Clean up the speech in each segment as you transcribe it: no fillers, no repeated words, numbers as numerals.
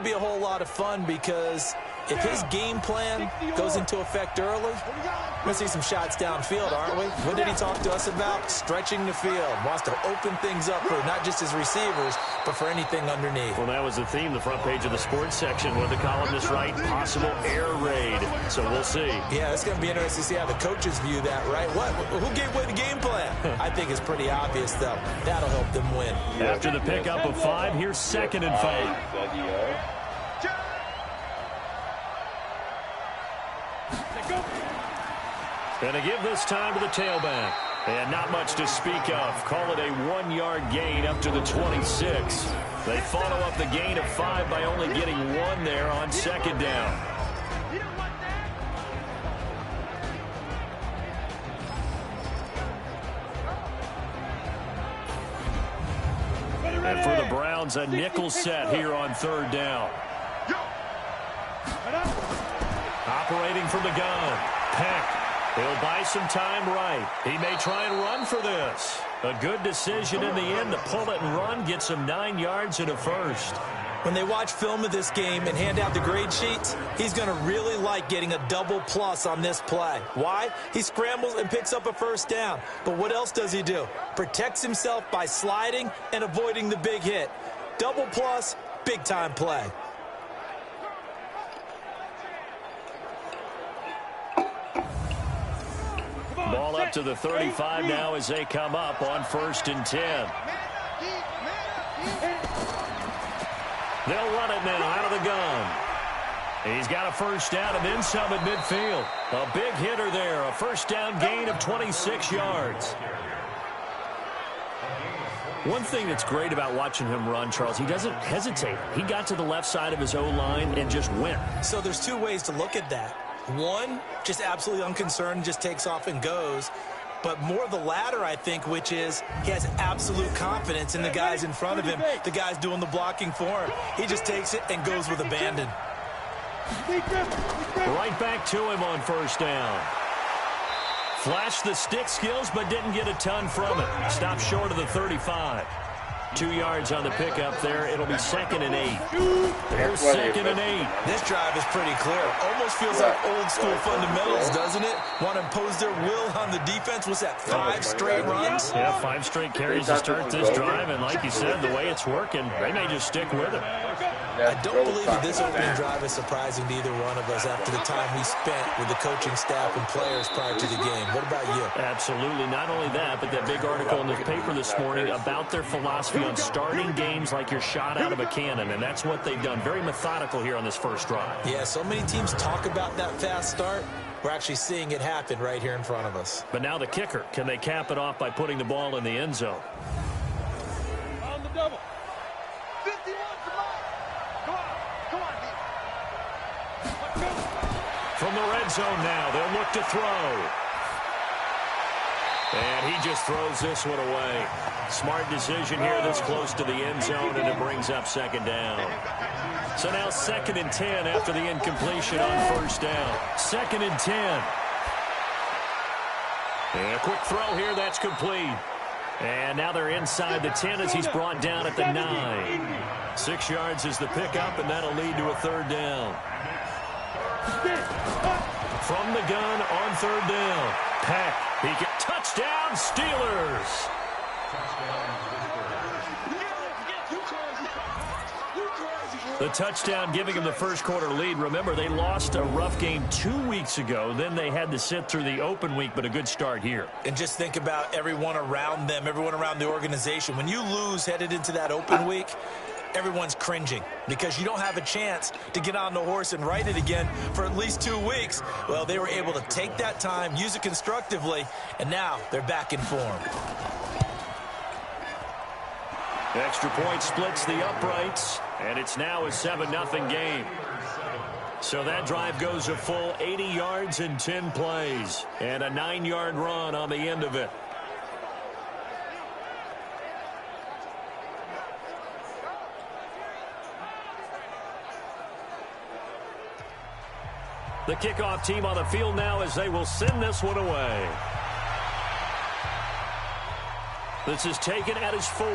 be a whole lot of fun because if his game plan goes into effect early, we're going to see some shots downfield, aren't we? What did he talk to us about? Stretching the field. Wants to open things up for not just his receivers, but for anything underneath. Well, that was the theme, the front page of the sports section. What the columnists write, possible air raid. So we'll see. Yeah, it's going to be interesting to see how the coaches view that, right? Who gave away the game plan? I think it's pretty obvious, though. That'll help them win. After the pickup of 5, here's 2nd and 5. Going to give this time to the tailback. And not much to speak of. Call it a 1-yard gain up to the 26. They follow up the gain of 5 by only getting 1 there on 2nd down. And for the Browns, a nickel set here on 3rd down. Operating from the gun. Peck. He'll buy some time right. He may try and run for this. A good decision in the end to pull it and run. Get some 9 yards and a first. When they watch film of this game and hand out the grade sheets, he's going to really like getting a double plus on this play. Why? He scrambles and picks up a first down. But what else does he do? Protects himself by sliding and avoiding the big hit. Double plus, big-time play. Ball up to the 35 now as they come up on 1st and 10. They'll run it now out of the gun. He's got a first down and then some at midfield. A big hitter there, a first down gain of 26 yards. One thing that's great about watching him run, Charles, he doesn't hesitate. He got to the left side of his O-line and just went. So there's 2 ways to look at that. One, just absolutely unconcerned, just takes off and goes. But more of the latter, I think, which is he has absolute confidence in the guys in front of him, the guys doing the blocking for him. He just takes it and goes with abandon. Right back to him on first down. Flashed the stick skills, but didn't get a ton from it. Stopped short of the 35. 2 yards on the pickup there. It'll be 2nd and 8. There's 2nd and 8. This drive is pretty clear. Almost feels like old school fundamentals, doesn't it? Want to impose their will on the defense. What's that, 5 straight runs? Yeah, 5 straight carries to start this drive. And like you said, the way it's working, they may just stick with it. I don't believe that this opening drive is surprising to either one of us after the time we spent with the coaching staff and players prior to the game. What about you? Absolutely. Not only that, but that big article in the paper this morning about their philosophy on starting games like you're shot out of a cannon, and that's what they've done. Very methodical here on this first drive. Yeah, so many teams talk about that fast start. We're actually seeing it happen right here in front of us. But now the kicker. Can they cap it off by putting the ball in the end zone? On the double. 51 for Mike. Come on. From the red zone now, they'll look to throw. And he just throws this one away. Smart decision here this close to the end zone, and it brings up 2nd down. So now 2nd and 10 after the incompletion on first down. 2nd and 10. And a quick throw here, that's complete. And now they're inside the 10 as he's brought down at the 9. 6 yards is the pickup, and that'll lead to a 3rd down. From the gun on 3rd down. Peck. He gets touchdown, Steelers. The touchdown giving him the first quarter lead. Remember, they lost a rough game 2 weeks ago. Then they had to sit through the open week, but a good start here. And just think about everyone around them, everyone around the organization. When you lose headed into that open week, everyone's cringing because you don't have a chance to get on the horse and ride it again for at least 2 weeks. Well, they were able to take that time, use it constructively, and now they're back in form. Extra point splits the uprights, and it's now a 7-0 game. So that drive goes a full 80 yards in 10 plays, and a 9-yard run on the end of it. The kickoff team on the field now as they will send this one away. This is taken at his 4.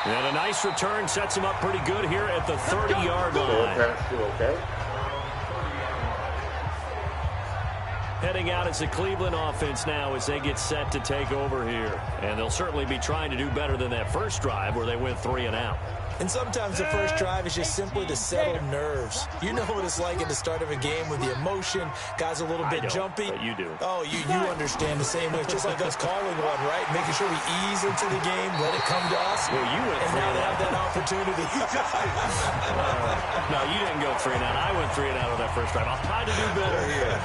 And a nice return sets him up pretty good here at the 30-yard line. Okay. Heading out as the Cleveland offense now as they get set to take over here. And they'll certainly be trying to do better than that first drive where they went 3 and out. And sometimes the first drive is just simply to settle nerves. You know what it's like at the start of a game with the emotion. Guys a little bit jumpy. But you do. Oh, you understand the same way. It's just like us calling one, right? Making sure we ease into the game, let it come to us. Well, you went and 3 now and they out. have that opportunity. No, you didn't go 3 and out. I went 3 and out on that first drive. I'll try to do better here.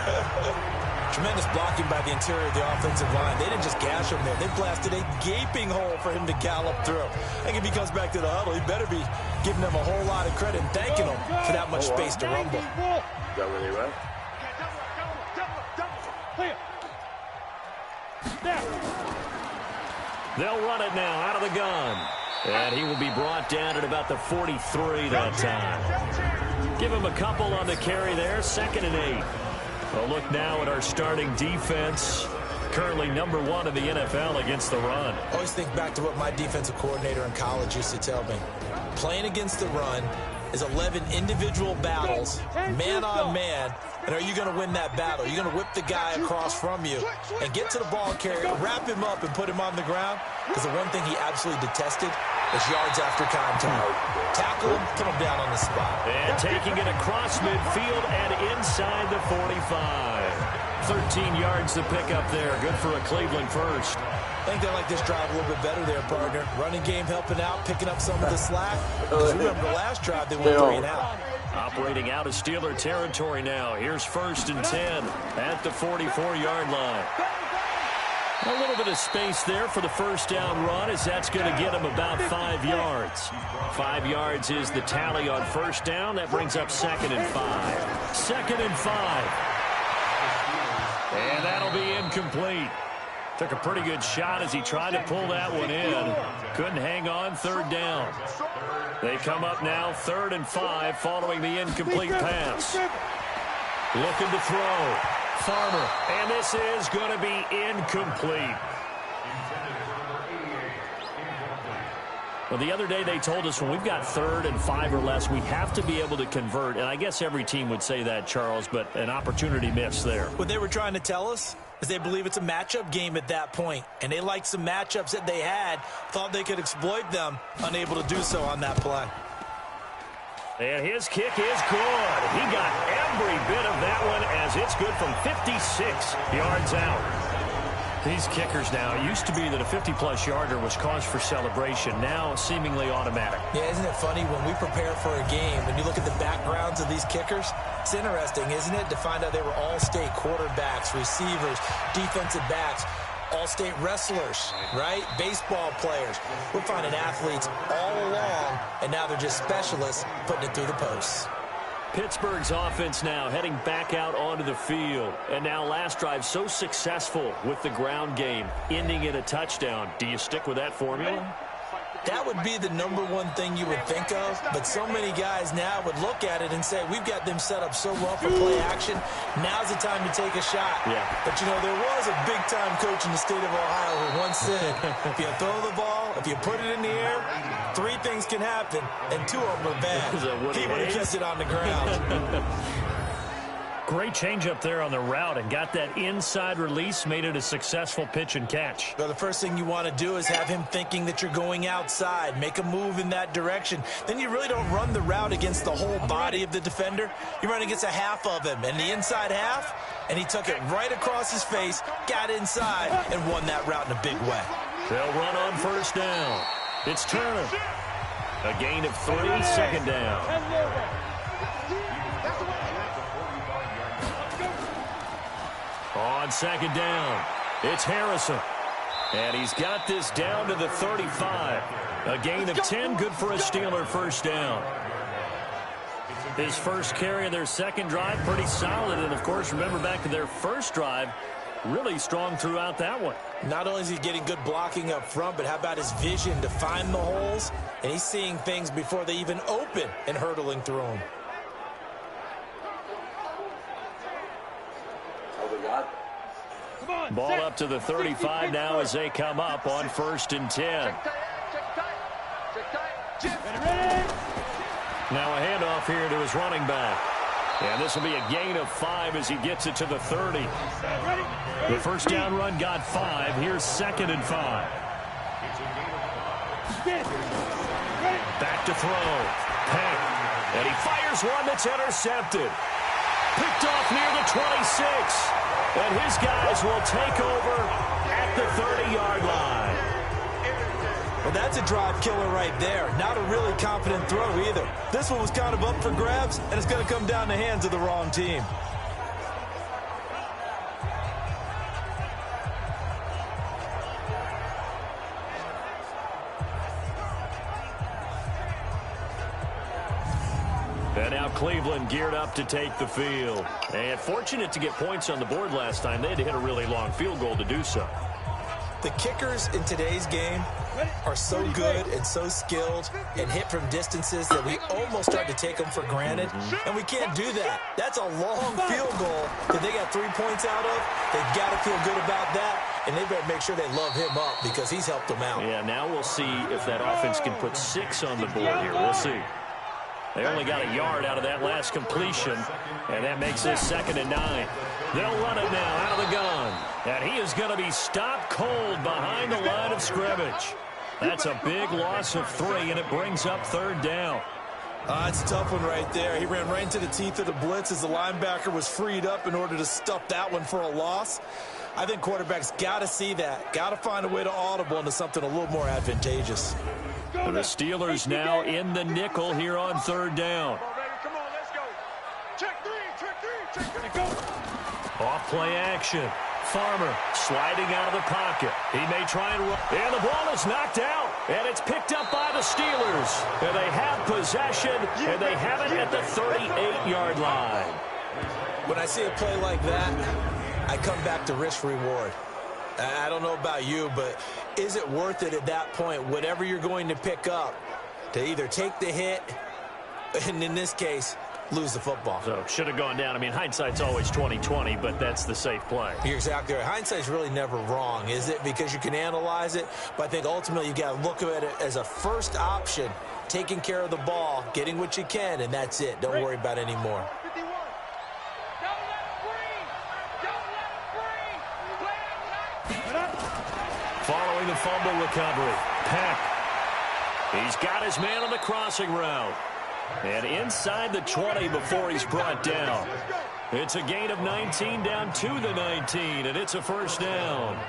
Tremendous blocking by the interior of the offensive line. They didn't just gash him there. They blasted a gaping hole for him to gallop through. I think if he comes back to the huddle, he better be giving them a whole lot of credit and thanking them for that much space to rumble. Is that where they went? They'll run it now out of the gun. And he will be brought down at about the 43 that time. Give him a couple on the carry there. 2nd and 8. A look now at our starting defense. Currently number 1 in the NFL against the run. Always think back to what my defensive coordinator in college used to tell me. Playing against the run is 11 individual battles, man on man. And are you going to win that battle? Are you going to whip the guy across from you and get to the ball carrier, wrap him up, and put him on the ground? Because the one thing he absolutely detested is yards after contact. Tackle him, put him down on the spot. And taking it across midfield and inside the 45. 13 yards to pick up there. Good for a Cleveland first. I think they like this drive a little bit better there, partner. Running game helping out, picking up some of the slack. Because remember, the last drive they went 3 and out. Operating out of Steeler territory now. Here's 1st and 10 at the 44-yard line. A little bit of space there for the first down run as that's going to get him about 5 yards. 5 yards is the tally on first down. That brings up 2nd and 5. 2nd and 5. And that'll be incomplete. Took a pretty good shot as he tried to pull that one in. Couldn't hang on. 3rd down. They come up now 3rd and 5 following the incomplete pass. Looking to throw. Farmer. And this is going to be incomplete. Well, the other day they told us when we've got 3rd and 5 or less, we have to be able to convert. And I guess every team would say that, Charles, but an opportunity missed there. What they were trying to tell us is they believe it's a matchup game at that point. And they liked some matchups that they had, thought they could exploit them, unable to do so on that play. And his kick is good. He got every bit of that one as it's good from 56 yards out. These kickers now, it used to be that a 50-plus yarder was cause for celebration. Now seemingly automatic. Yeah, isn't it funny when we prepare for a game, when you look at the backgrounds of these kickers, it's interesting, isn't it, to find out they were all-state quarterbacks, receivers, defensive backs, all-state wrestlers, right? Baseball players. We're finding athletes all along, and now they're just specialists putting it through the posts. Pittsburgh's offense now heading back out onto the field. And now last drive so successful with the ground game, ending in a touchdown. Do you stick with that formula? That would be the number one thing you would think of, but so many guys now would look at it and say, we've got them set up so well for play action, now's the time to take a shot. Yeah. But, you know, there was a big-time coach in the state of Ohio who once said, if you throw the ball, if you put it in the air, 3 things can happen, and 2 of them are bad. He would have kept it on the ground. Great change up there on the route and got that inside release, made it a successful pitch and catch. Well, the first thing you want to do is have him thinking that you're going outside, make a move in that direction. Then you really don't run the route against the whole body of the defender. You run against a half of him, and the inside half, and he took it right across his face, got inside, and won that route in a big way. They'll run on first down. It's Turner. A gain of 3, 2nd down. On 2nd down, it's Harrison. And he's got this down to the 35. A gain of 10, good for a Steeler first down. His first carry of their 2nd drive, pretty solid. And, of course, remember back to their first drive, really strong throughout that one. Not only is he getting good blocking up front, but how about his vision to find the holes? And he's seeing things before they even open and hurdling through them. Ball up to the 35 now as they come up on 1st and 10. Now a handoff here to his running back. And this will be a gain of 5 as he gets it to the 30. The first down run got 5. Here's 2nd and 5. Back to throw. Peck. And he fires one that's intercepted. Picked off near the 26. And his guys will take over at the 30-yard line. Well, that's a drive killer right there. Not a really confident throw either. This one was kind of up for grabs, and it's going to come down the hands of the wrong team. And now Cleveland geared up to take the field. And fortunate to get points on the board last time. They had to hit a really long field goal to do so. The kickers in today's game are so good and so skilled and hit from distances that we almost start to take them for granted, and we can't do that. That's a long field goal that they got 3 points out of. They've got to feel good about that, and they better make sure they love him up because he's helped them out. Yeah, now we'll see if that offense can put 6 on the board here. We'll see. They only got a yard out of that last completion, and that makes this 2nd and 9. They'll run it now out of the gun, and he is going to be stopped cold behind the line of scrimmage. That's a big loss of 3, and it brings up 3rd down. It's a tough one right there. He ran right into the teeth of the blitz as the linebacker was freed up in order to stuff that one for a loss. I think quarterbacks got to see that, got to find a way to audible into something a little more advantageous. The Steelers now in the nickel here on 3rd down. Come on, let's go. Check 3, check 3. Off play action. Farmer sliding out of the pocket. He may try and run. And the ball is knocked out. And it's picked up by the Steelers. And they have possession. And they have it at the 38-yard line. When I see a play like that, I come back to risk-reward. I don't know about you, but is it worth it at that point, whatever you're going to pick up, to either take the hit, and in this case, lose the football? So should have gone down. I mean, hindsight's always 20/20, but that's the safe play. You're exactly right. Hindsight's really never wrong, is it? Because you can analyze it, but I think ultimately you got to look at it as a first option, taking care of the ball, getting what you can, and that's it. Don't worry about any more. Following the fumble recovery, Peck. He's got his man on the crossing route. And inside the 20 before he's brought down. It's a gain of 19 down to the 19, and it's a 1st down.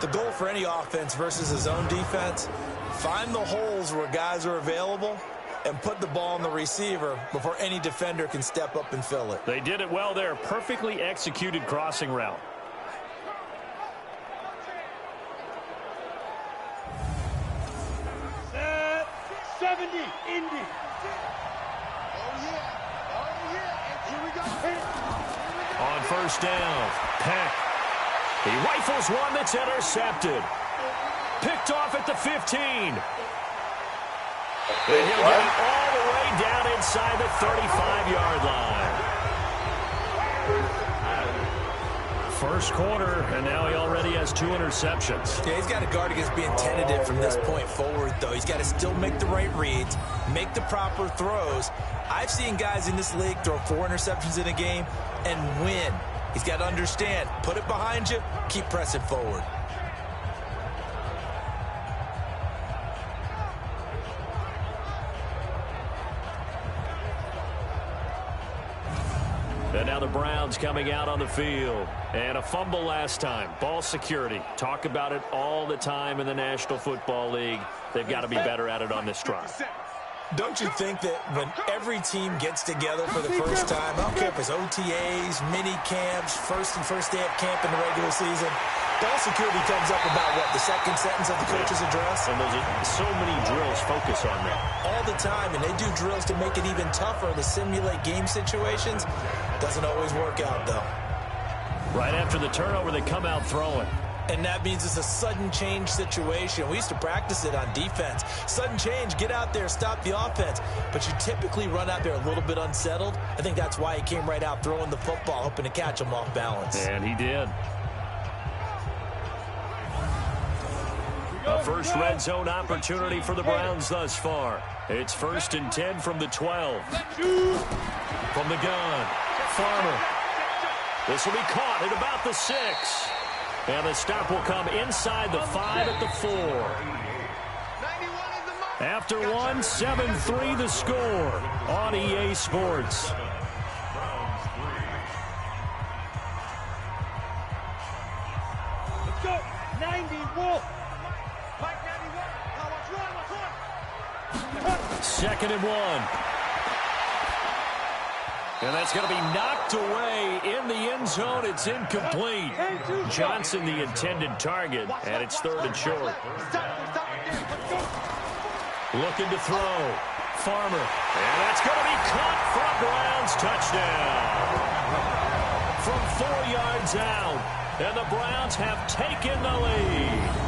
The goal for any offense versus his own defense, find the holes where guys are available and put the ball on the receiver before any defender can step up and fill it. They did it well there. Perfectly executed crossing route. Set 70, Indy. On 1st down, Peck. He rifles one that's intercepted. Picked off at the 15. And he'll get it all the way down inside the 35-yard line. First quarter, and now he already has 2 interceptions. Yeah, he's got to guard against being tentative from this point forward, though. He's got to still make the right reads, make the proper throws. I've seen guys in this league throw 4 interceptions in a game and win. He's got to understand, put it behind you, keep pressing forward. And now the Browns coming out on the field. And a fumble last time. Ball security. Talk about it all the time in the National Football League. They've got to be better at it on this drive. Don't you think that when every team gets together for the first time, I don't care if it's OTAs, mini camps, first day of camp in the regular season, ball security comes up about what, the second sentence of the coach's address? And those are so many drills focus on that. All the time, and they do drills to make it even tougher to simulate game situations. Doesn't always work out, though. Right after the turnover, they come out throwing. And that means it's a sudden change situation. We used to practice it on defense. Sudden change, get out there, stop the offense. But you typically run out there a little bit unsettled. I think that's why he came right out throwing the football, hoping to catch him off balance. And he did. A first red zone opportunity for the Browns thus far. It's 1st and 10 from the 12. From the gun, Farmer. This will be caught at about the 6. And the stop will come inside the 5 at the 4. After one, 7-3 the score on EA Sports. Let's go. 90, Wolf. Mike 91. Now watch one. 2nd and 1. And that's going to be knocked away in the end zone. It's incomplete. Johnson, the intended target, and it's 3rd and short. Looking to throw. Farmer. And that's going to be caught for a Browns touchdown. From 4 yards out. And the Browns have taken the lead.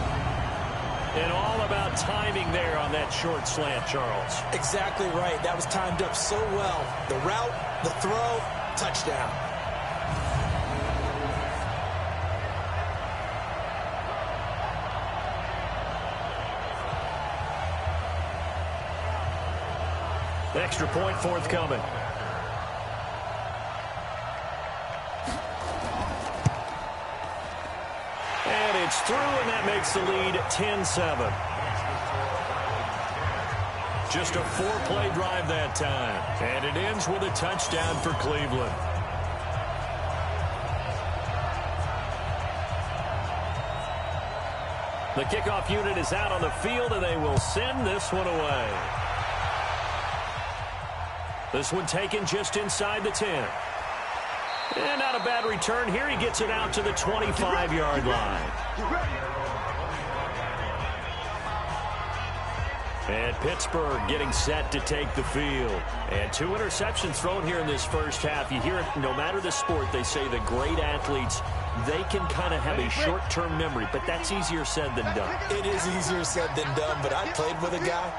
And all about timing there on that short slant, Charles. Exactly right. That was timed up so well. The route, the throw, touchdown. Extra point forthcoming. And it's through, and that makes the lead 10-7. Just a 4-play drive that time. And it ends with a touchdown for Cleveland. The kickoff unit is out on the field, and they will send this one away. This one taken just inside the 10. And not a bad return here. He gets it out to the 25-yard line. And Pittsburgh getting set to take the field. And 2 interceptions thrown here in this first half. You hear it, no matter the sport, they say the great athletes, they can kind of have a short-term memory, but that's easier said than done. It is easier said than done, but I played with a guy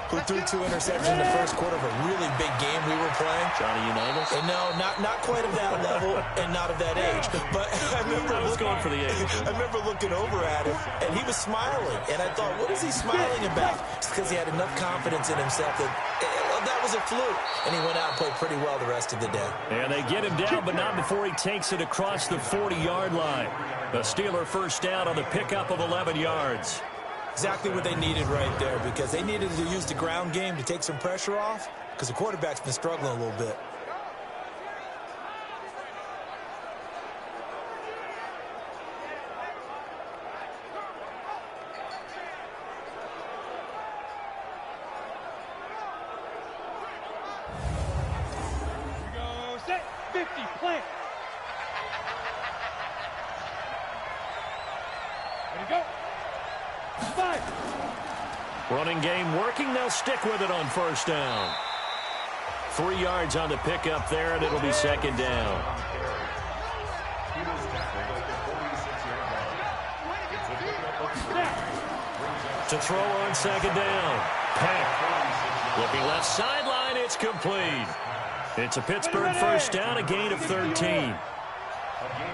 who threw 2 interceptions in the first quarter of a really big game we were playing. Johnny Unitas? And no, not quite of that level and not of that age. But I remember going for the age. I remember looking over at him, and he was smiling. And I thought, what is he smiling about? It's because he had enough confidence in himself that that was a fluke. And he went out and played pretty well the rest of the day. And they get him down, but not before he takes it across the 40-yard line. The Steeler first down on the pickup of 11 yards. Exactly what they needed right there, because they needed to use the ground game to take some pressure off, because the quarterback's been struggling a little bit. Here we go. Set. 50. Plant. Ready to go. 5. Running game working. They'll stick with it on first down. 3 yards on the pickup there, and it'll be 2nd down. To throw on 2nd down. Peck. Looking left sideline. It's complete. It's a Pittsburgh first down, a gain of 13.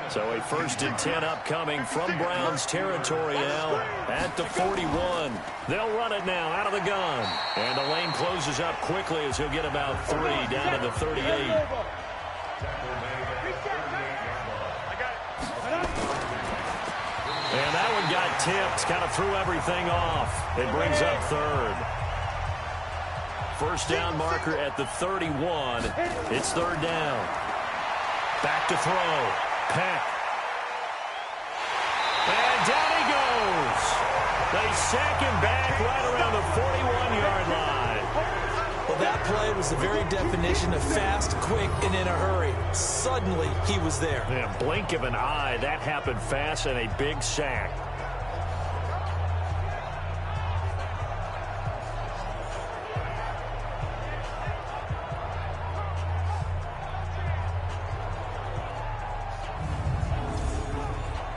So a 1st and 10 upcoming from Browns territory now at the 41. They'll run it now out of the gun. And the lane closes up quickly as he'll get about 3 down to the 38. And that one got tipped, kind of threw everything off. It brings up 3rd. First down marker at the 31. It's 3rd down. Back to throw. Peck. And down he goes. They sack him back right around the 41-yard line. Well, that play was the very definition of fast, quick, and in a hurry. Suddenly, he was there. Yeah, blink of an eye. That happened fast and a big sack.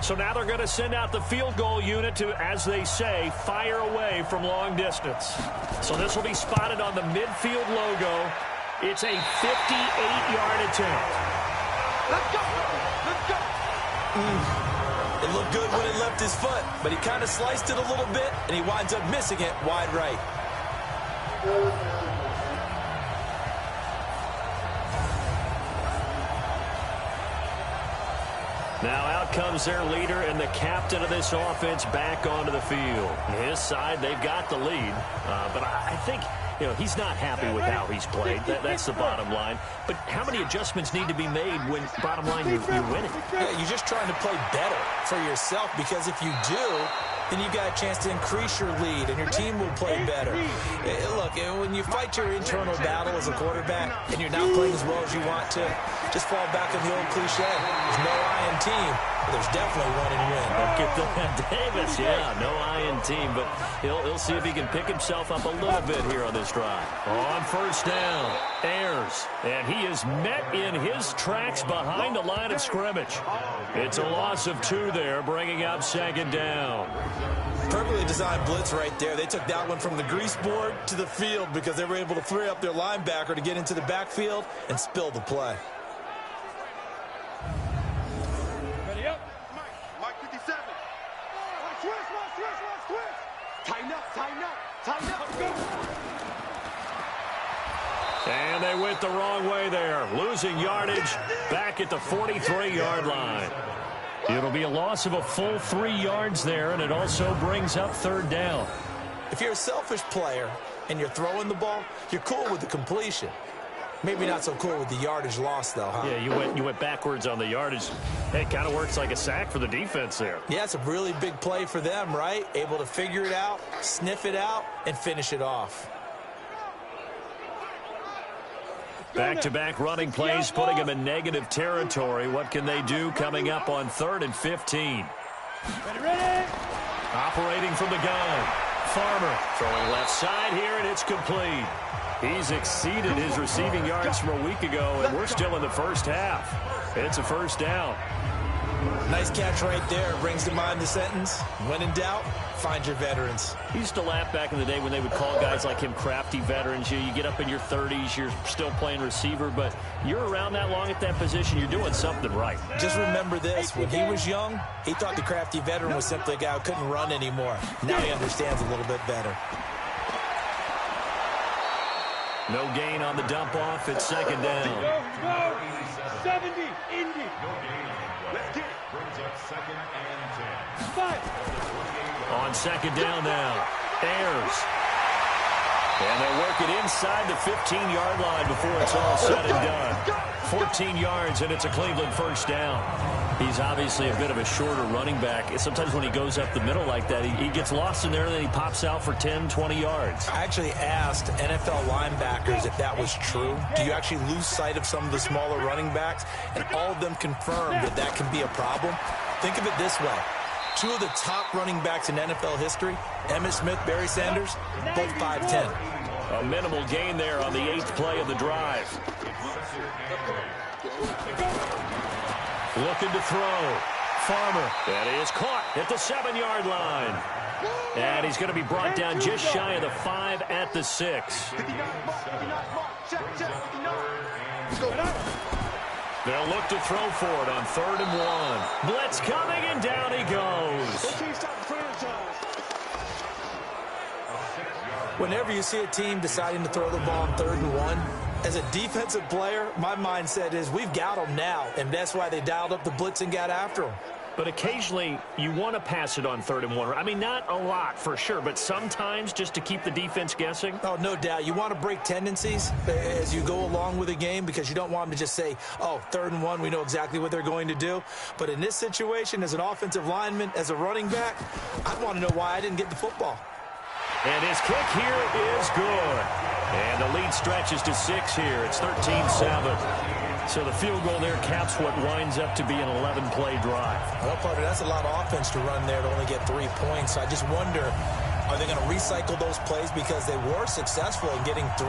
So now they're going to send out the field goal unit to, as they say, fire away from long distance. So this will be spotted on the midfield logo. It's a 58-yard attempt. Let's go. Let's go. It looked good when it left his foot, but he kind of sliced it a little bit, and he winds up missing it wide right. Now out comes their leader and the captain of this offense back onto the field. His side, they've got the lead, but I think he's not happy with how he's played. That's the bottom line. But how many adjustments need to be made when, bottom line, you're winning? Yeah, you're just trying to play better for yourself, because if you do, then you've got a chance to increase your lead, and your team will play better. Look, when you fight your internal battle as a quarterback and you're not playing as well as you want to, just fall back on the old cliche. There's no I in team, but there's definitely one in win. Look at that, Davis. Yeah, no I in team, but he'll see if he can pick himself up a little bit here on this drive. On first down, Ayers, and he is met in his tracks behind the line of scrimmage. It's a loss of 2 there, bringing up second down. Perfectly designed blitz right there. They took that one from the grease board to the field because they were able to free up their linebacker to get into the backfield and spill the play. Ready up. Mike 57. Twist. Tighten up. Go. And they went the wrong way there, losing yardage back at the 43-yard line. It'll be a loss of a full 3 yards there, and it also brings up third down. If you're a selfish player and you're throwing the ball, you're cool with the completion. Maybe not so cool with the yardage loss, though, huh? Yeah, you went backwards on the yardage. Hey, it kind of works like a sack for the defense there. Yeah, it's a really big play for them, right? Able to figure it out, sniff it out, and finish it off. Back-to-back running plays, putting them in negative territory. What can they do coming up on 3rd and 15? Ready. Operating from the gun. Farmer throwing left side here, and it's complete. He's exceeded his receiving yards from a week ago, and we're still in the first half. It's a first down. Nice catch right there. Brings to mind the sentence, when in doubt, find your veterans. He used to laugh back in the day when they would call guys like him crafty veterans. You get up in your 30s, you're still playing receiver, but you're around that long at that position, you're doing something right. Just remember this, when he was young, he thought the crafty veteran was simply a guy who couldn't run anymore. Now he understands a little bit better. No gain on the dump off. It's second down. Go. 70. Indy. Let's get it. Brings up 2nd and 10. 5. On second down now. Ayers. And they'll work it inside the 15-yard line before it's all said and done. 14 yards, and it's a Cleveland first down. He's obviously a bit of a shorter running back. Sometimes when he goes up the middle like that, he gets lost in there, and then he pops out for 10, 20 yards. I actually asked NFL linebackers if that was true. Do you actually lose sight of some of the smaller running backs? And all of them confirmed that that can be a problem. Think of it this way. 2 of the top running backs in NFL history, Emmitt Smith, Barry Sanders, both 5'10". A minimal gain there on the 8th play of the drive. Looking to throw. Farmer. That is caught at the 7-yard line. And he's going to be brought down just shy of the 5 at the 6. They'll look to throw for it on 3rd and 1. Blitz coming, and down he goes. Whenever you see a team deciding to throw the ball on 3rd and 1, as a defensive player, my mindset is we've got them now, and that's why they dialed up the blitz and got after them. But occasionally, you want to pass it on 3rd and 1. I mean, not a lot for sure, but sometimes just to keep the defense guessing. Oh, no doubt. You want to break tendencies as you go along with a game because you don't want them to just say, oh, 3rd and 1, we know exactly what they're going to do. But in this situation, as an offensive lineman, as a running back, I want to know why I didn't get the football. And his kick here is good. And the lead stretches to 6 here. It's 13-7. So the field goal there caps what winds up to be an 11-play drive. Well, partner, that's a lot of offense to run there to only get 3 points. I just wonder, are they going to recycle those plays because they were successful in getting 3?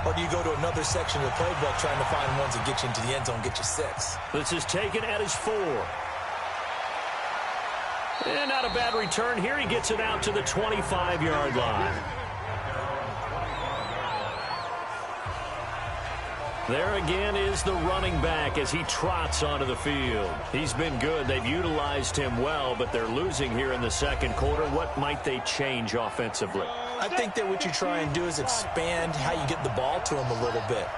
Or do you go to another section of the playbook trying to find ones that get you into the end zone, get you 6? This is taken at his 4. And not a bad return here. He gets it out to the 25-yard line. There again is the running back as he trots onto the field. He's been good. They've utilized him well, but they're losing here in the second quarter. What might they change offensively? I think that what you try and do is expand how you get the ball to him a little bit.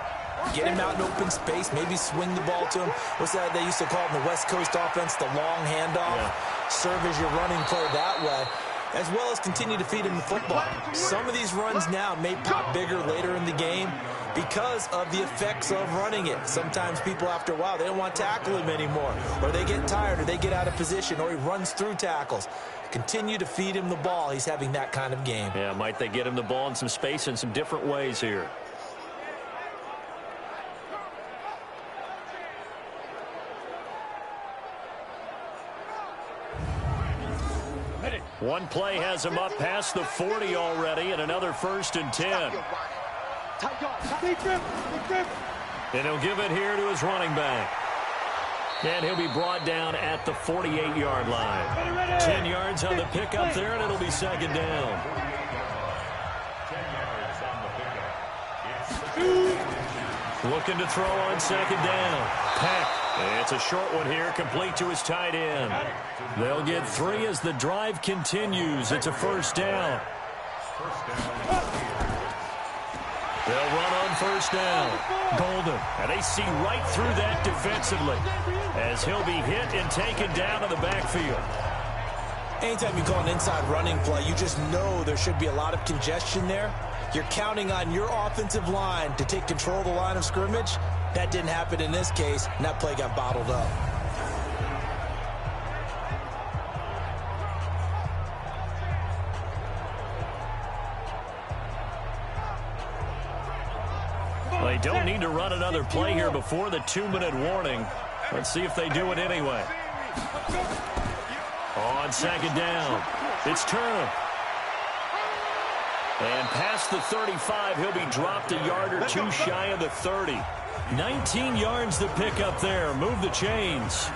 Get him out in open space, maybe swing the ball to him. What's that they used to call in the West Coast offense, the long handoff? Yeah. Serve as your running play that way, as well as continue to feed him the football. Some of these runs now may pop bigger later in the game because of the effects of running it. Sometimes people, after a while, they don't want to tackle him anymore, or they get tired, or they get out of position, or he runs through tackles. Continue to feed him the ball. He's having that kind of game. Yeah, might they get him the ball in some space in some different ways here. One play has him up past the 40 already, and another 1st and 10. And he'll give it here to his running back. And he'll be brought down at the 48-yard line. 10 yards on the pickup there, and it'll be 2nd down. Looking to throw on 2nd down. Peck. It's a short one here, complete to his tight end. They'll get 3 as the drive continues. It's a 1st down. They'll run on 1st down. Golden. And they see right through that defensively as he'll be hit and taken down in the backfield. Anytime you call an inside running play, you just know there should be a lot of congestion there. You're counting on your offensive line to take control of the line of scrimmage. That didn't happen in this case, and that play got bottled up. They don't need to run another play here before the 2-minute warning. Let's see if they do it anyway. On 2nd down, it's Turner. And past the 35, he'll be dropped a yard or 2 shy of the 30. 19 yards to pick up there. Move the chains.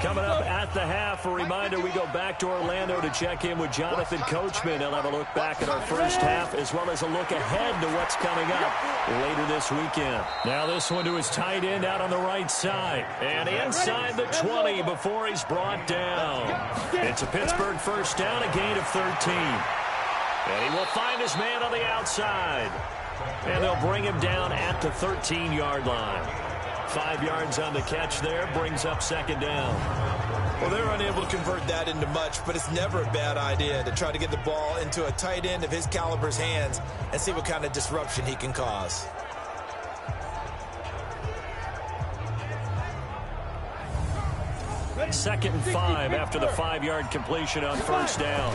Coming up at the half, a reminder, we go back to Orlando to check in with Jonathan Coachman. He'll have a look back at our first half as well as a look ahead to what's coming up later this weekend. Now this one to his tight end out on the right side. And inside the 20 before he's brought down. It's a Pittsburgh 1st down, a gain of 13. And he will find his man on the outside. And they'll bring him down at the 13-yard line. 5 yards on the catch there, brings up 2nd down. Well, they're unable to convert that into much, but it's never a bad idea to try to get the ball into a tight end of his caliber's hands and see what kind of disruption he can cause. Second and 5 after the 5-yard completion on 1st down.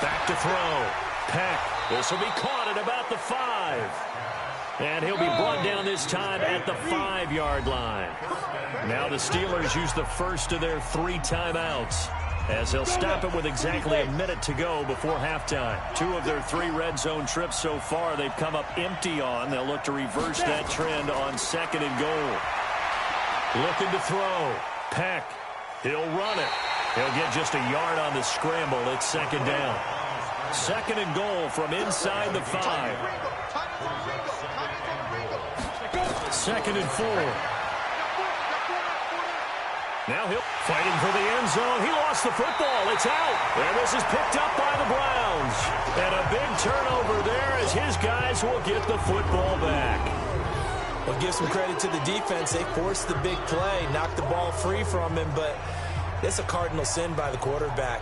Back to throw. Peck. This will be caught at about the 5. And he'll be brought down this time at the 5-yard line. Now the Steelers use the first of their 3 timeouts as they'll stop it with exactly a minute to go before halftime. 2 of their 3 red zone trips so far they've come up empty on. They'll look to reverse that trend on 2nd and goal. Looking to throw. Peck. He'll run it. He'll get just a yard on the scramble. It's 2nd down. 2nd and goal from inside the 5. 2nd and 4. Now he'll fighting for the end zone. He lost the football. It's out. And this is picked up by the Browns. And a big turnover there as his guys will get the football back. Well, give some credit to the defense. They forced the big play, knocked the ball free from him, but it's a cardinal sin by the quarterback.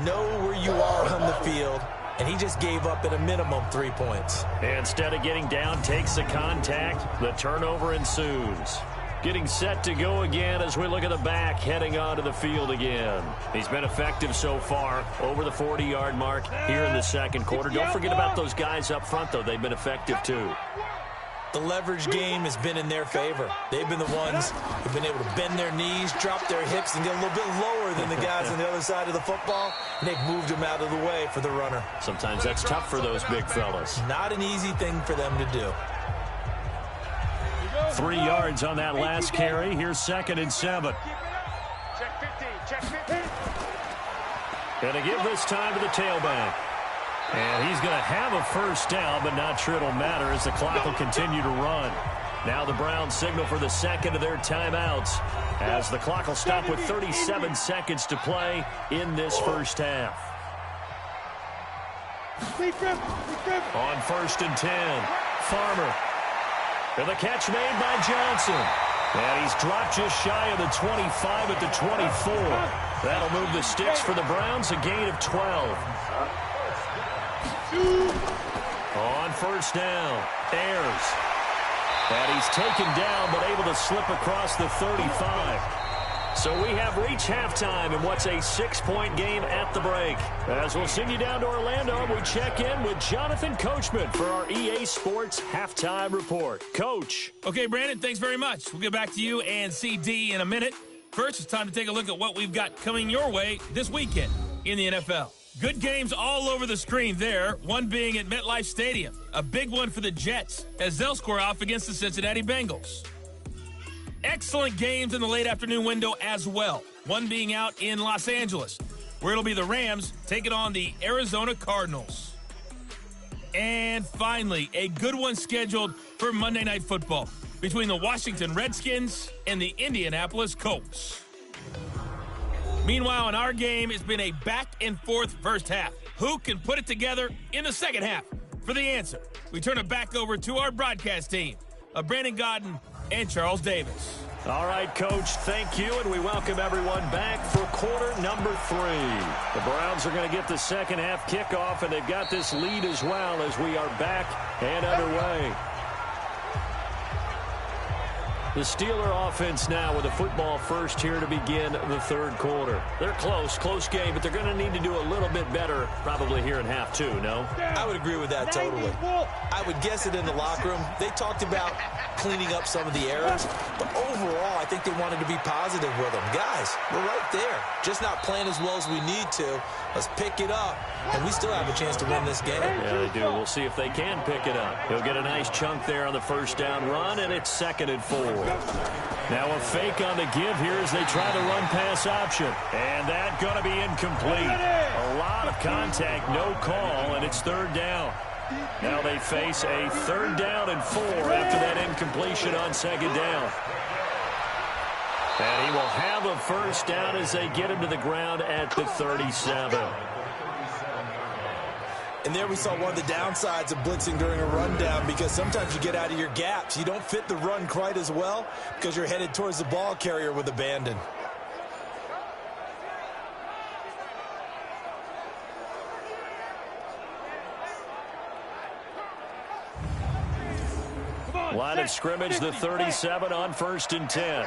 Know where you are on the field, and he just gave up at a minimum 3 points. Instead of getting down, takes the contact. The turnover ensues. Getting set to go again as we look at the back, heading onto the field again. He's been effective so far, over the 40-yard mark here in the second quarter. Don't forget about those guys up front, though. They've been effective, too. The leverage game has been in their favor. They've been the ones who've been able to bend their knees, drop their hips, and get a little bit lower than the guys on the other side of the football, and they've moved them out of the way for the runner. Sometimes that's tough for those big fellas. Not an easy thing for them to do. 3 yards on that last carry. Here's 2nd and 7. Check 50, check 50. Going to give this time to the tailback. And he's going to have a first down, but not sure it'll matter as the clock will continue to run. Now the Browns signal for the second of their timeouts as the clock will stop with 37 seconds to play in this first half. On 1st and 10, Farmer. And the catch made by Johnson. And he's dropped just shy of the 25 at the 24. That'll move the sticks for the Browns, a gain of 12. On 1st down, Ayers. And he's taken down but able to slip across the 35. So we have reached halftime in what's a 6-point game at the break. As we'll send you down to Orlando, we check in with Jonathan Coachman for our EA Sports Halftime Report. Coach. Okay, Brandon, thanks very much. We'll get back to you and CD in a minute. First, it's time to take a look at what we've got coming your way this weekend in the NFL. Good games all over the screen there, one being at MetLife Stadium. A big one for the Jets as they'll square off against the Cincinnati Bengals. Excellent games in the late afternoon window as well, one being out in Los Angeles, where it'll be the Rams taking on the Arizona Cardinals. And finally, a good one scheduled for Monday Night Football between the Washington Redskins and the Indianapolis Colts. Meanwhile, in our game, it's been a back-and-forth first half. Who can put it together in the second half? For the answer, we turn it back over to our broadcast team of Brandon Gaudin and Charles Davis. All right, Coach, thank you, and we welcome everyone back for quarter number 3. The Browns are going to get the second half kickoff, and they've got this lead as well as we are back and underway. The Steeler offense now with the football first here to begin the third quarter. They're close game, but they're going to need to do a little bit better probably here in half 2, no? I would agree with that totally. I would guess it in the locker room. They talked about cleaning up some of the errors, but overall, I think they wanted to be positive with them. Guys, we're right there. Just not playing as well as we need to. Let's pick it up, and we still have a chance to win this game. Yeah, they do. We'll see if they can pick it up. He'll get a nice chunk there on the first down run, and it's 2nd and 4. Now a fake on the give here as they try the run-pass option. And that going to be incomplete. A lot of contact, no call, and it's 3rd down. Now they face a 3rd down and 4 after that incompletion on 2nd down. And he will have a first down as they get him to the ground at the 37. And there we saw one of the downsides of blitzing during a rundown, because sometimes you get out of your gaps. You don't fit the run quite as well because you're headed towards the ball carrier with abandon. Line of scrimmage, the 37 on 1st and 10.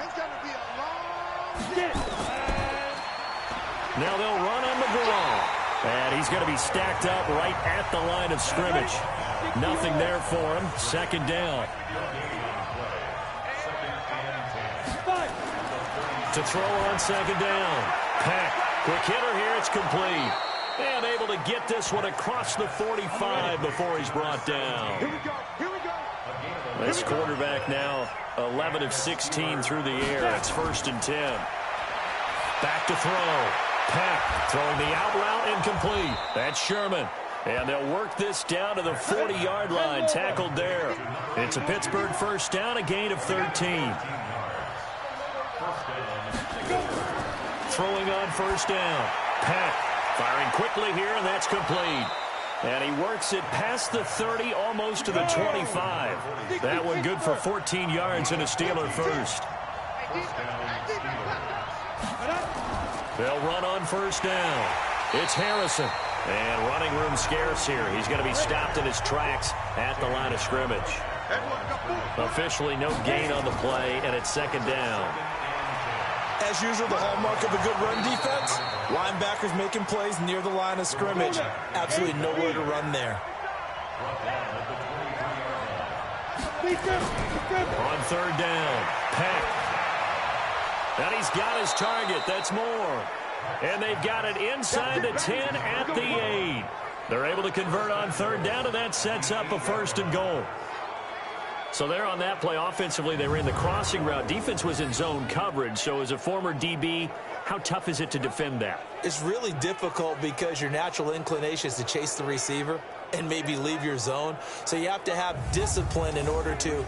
Now they'll run on McGraw. And he's going to be stacked up right at the line of scrimmage. Nothing there for him. 2nd down. To throw on 2nd down. Peck. Quick hitter here. It's complete. And able to get this one across the 45 before he's brought down. Here we go. This quarterback now 11 of 16 through the air. It's 1st and 10. Back to throw. Peck throwing the out route incomplete. That's Sherman. And they'll work this down to the 40-yard line. Tackled there. It's a Pittsburgh first down, a gain of 13. Throwing on 1st down. Peck firing quickly here, and that's complete. And he works it past the 30, almost to the 25. That one good for 14 yards and a Steeler first. They'll run on 1st down. It's Harrison. And running room scarce here. He's going to be stopped in his tracks at the line of scrimmage. Officially no gain on the play, and it's 2nd down. As usual, the hallmark of a good run defense, linebackers making plays near the line of scrimmage. Absolutely nowhere to run there. On 3rd down, Peck. And he's got his target. That's more. And they've got it inside the 10 at the 8. They're able to convert on 3rd down, and that sets up a 1st and goal. So there on that play, offensively, they ran the crossing route. Defense was in zone coverage. So as a former DB, how tough is it to defend that? It's really difficult because your natural inclination is to chase the receiver and maybe leave your zone. So you have to have discipline in order to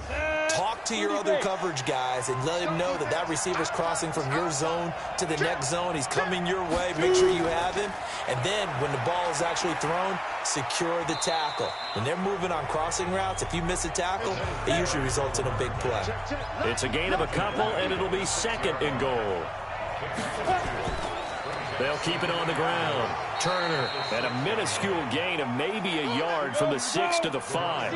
talk to your other coverage guys and let him know that that receiver's crossing from your zone to the next zone. He's coming your way. Make sure you have him. And then when the ball is actually thrown, secure the tackle. When they're moving on crossing routes, if you miss a tackle, it usually results in a big play. It's a gain of a couple, and it'll be 2nd and goal. They'll keep it on the ground. Turner at a minuscule gain of maybe a yard from the 6 to the 5.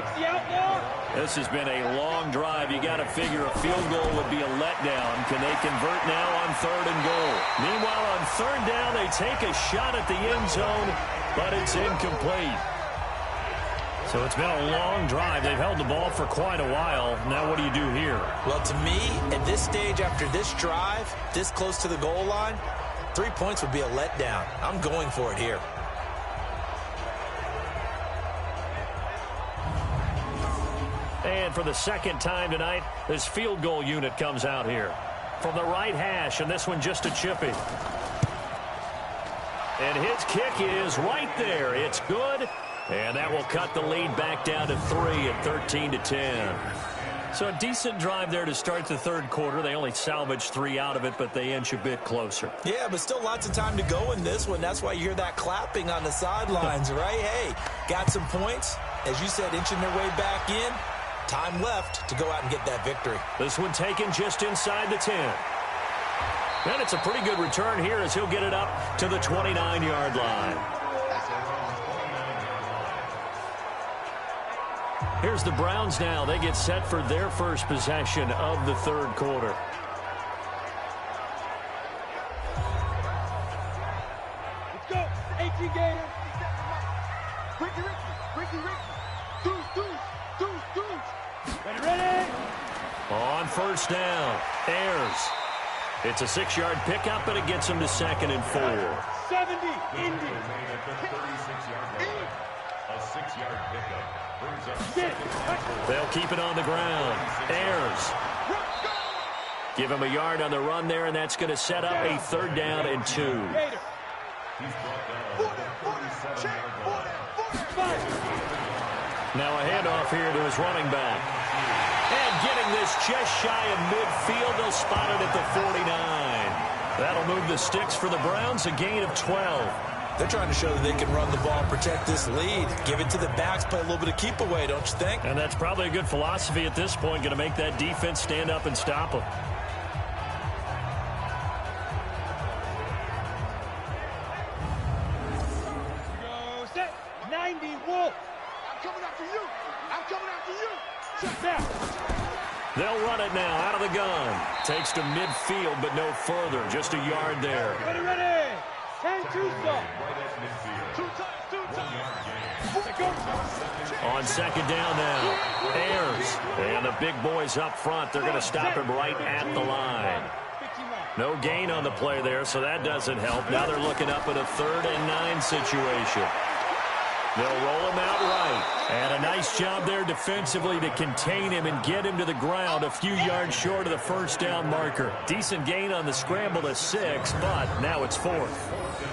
This has been a long drive. You got to figure a field goal would be a letdown. Can they convert now on 3rd and goal? Meanwhile, on 3rd down, they take a shot at the end zone, but it's incomplete. So it's been a long drive. They've held the ball for quite a while. Now what do you do here? Well, to me, at this stage, after this drive, this close to the goal line, 3 points would be a letdown. I'm going for it here. And for the 2nd time tonight, this field goal unit comes out here. From the right hash, and this one just a chippy. And his kick is right there. It's good. And that will cut the lead back down to 3 at 13-10. So a decent drive there to start the 3rd quarter. They only salvaged 3 out of it, but they inch a bit closer. Yeah, but still lots of time to go in this one. That's why you hear that clapping on the sidelines, right? Hey, got some points. As you said, inching their way back in. Time left to go out and get that victory. This one taken just inside the 10. And it's a pretty good return here as he'll get it up to the 29-yard line. Here's the Browns now. They get set for their first possession of the 3rd quarter. Let's go. 18 Gator. Ricky. Deuce. Ready. On 1st down, Ayers. It's a 6-yard pickup, but it gets him to 2nd and 4. 70, Indy. A 6-yard pickup. They'll keep it on the ground. Ayers. Give him a yard on the run there, and that's going to set up a 3rd down and 2. Now a handoff here to his running back. And getting this just shy of midfield, they'll spot it at the 49. That'll move the sticks for the Browns, a gain of 12. They're trying to show that they can run the ball and protect this lead. Give it to the backs, play a little bit of keep away, don't you think? And that's probably a good philosophy at this point, going to make that defense stand up and stop them. Go set. 90 Wolf. I'm coming after you. Check that. They'll run it now out of the gun. Takes to midfield, but no further. Just a yard there. Ready. And two times. On 2nd down now, Ayers. And the big boys up front, they're going to stop him right at the line. No gain on the play there, so that doesn't help. Now they're looking up at a 3rd and 9 situation. They'll roll him out right. And a nice job there defensively to contain him and get him to the ground a few yards short of the 1st down marker. Decent gain on the scramble to 6, but now it's 4th.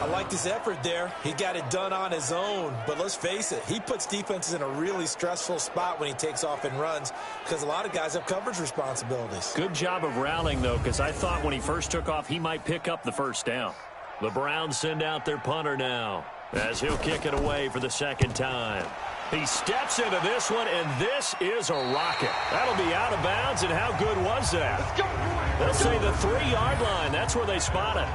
I like this effort there. He got it done on his own. But let's face it, he puts defenses in a really stressful spot when he takes off and runs because a lot of guys have coverage responsibilities. Good job of rallying, though, because I thought when he first took off, he might pick up the 1st down. The Browns send out their punter now as he'll kick it away for the 2nd time. He steps into this one, and this is a rocket. That'll be out of bounds, and how good was that? They'll say the 3-yard line. That's where they spot it.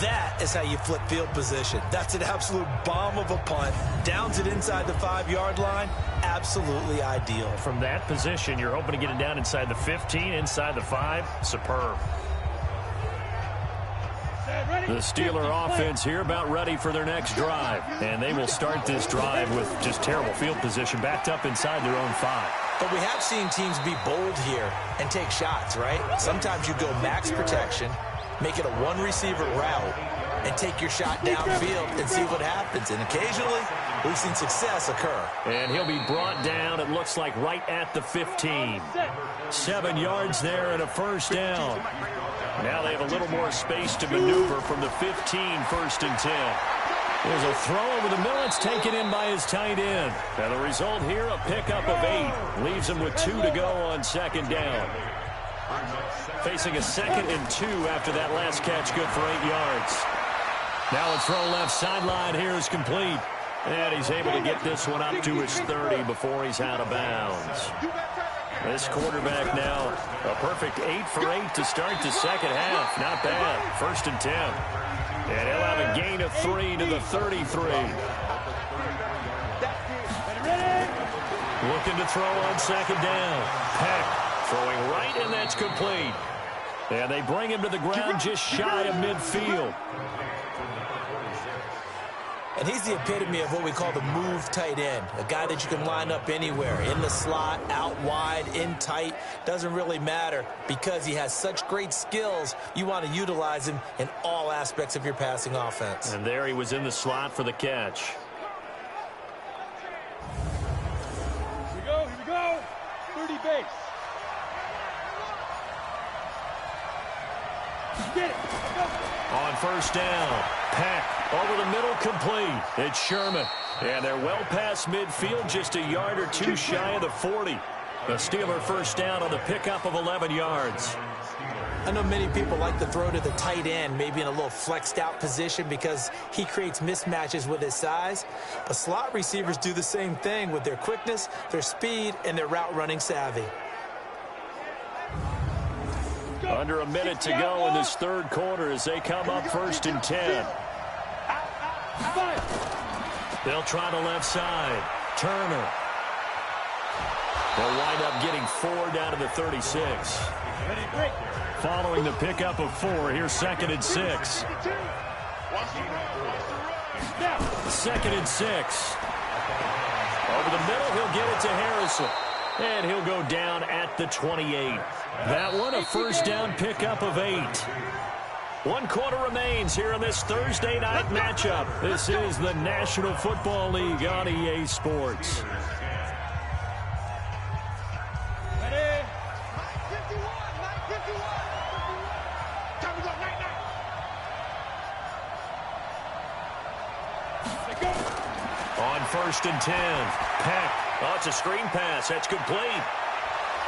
That is how you flip field position. That's an absolute bomb of a punt. Downs it inside the 5-yard line. Absolutely ideal. From that position, you're hoping to get it down inside the 15, inside the 5. Superb. The Steeler offense here about ready for their next drive. And they will start this drive with just terrible field position backed up inside their own 5. But we have seen teams be bold here and take shots, right? Sometimes you go max protection, make it a 1-receiver route, and take your shot downfield and see what happens. And occasionally, we've seen success occur. And he'll be brought down, it looks like, right at the 15. 7 yards there and a first down. Now they have a little more space to maneuver from the 15, 1st and 10. There's a throw over the middle. It's taken in by his tight end. And the result here, a pickup of 8. Leaves him with 2 to go on 2nd down. Facing a 2nd and 2 after that last catch, good for 8 yards. Now a throw left sideline here is complete. And he's able to get this one up to his 30 before he's out of bounds. This quarterback now, a perfect 8 for 8 to start the second half. Not bad. 1st and 10. And he'll have a gain of 3 to the 33. Looking to throw on 2nd down. Peck throwing right, and that's complete. And they bring him to the ground just shy of midfield. And he's the epitome of what we call the move tight end, a guy that you can line up anywhere, in the slot, out wide, in tight. Doesn't really matter because he has such great skills. You want to utilize him in all aspects of your passing offense. And there he was in the slot for the catch. Here we go. 30 base. Get it. On 1st down, Peck over the middle, complete. It's Sherman. And they're well past midfield, just a yard or 2 shy of the 40. The Steeler 1st down on the pickup of 11 yards. I know many people like to throw to the tight end, maybe in a little flexed out position because he creates mismatches with his size. But slot receivers do the same thing with their quickness, their speed, and their route running savvy. Under a minute to go in this 3rd quarter as they come up 1st and 10. They'll try the left side. Turner. They'll wind up getting 4 down to the 36. Following the pickup of 4, here's 2nd and 6. 2nd and 6. Over the middle, he'll get it to Harrison. And he'll go down at the 28. That one, a 1st down pickup of 8. 1 quarter remains here in this Thursday night matchup. This is the National Football League on EA Sports. On 1st and 10, Peck. Oh, it's a screen pass. That's complete.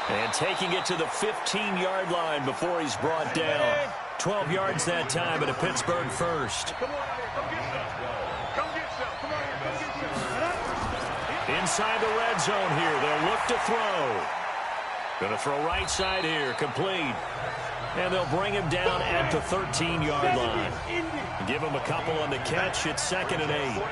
And taking it to the 15-yard line before he's brought down. 12 yards that time at a Pittsburgh 1st. Inside the red zone here. They'll look to throw. Going to throw right side here. Complete. And they'll bring him down at the 13-yard line. Give him a couple on the catch. It's 2nd and 8.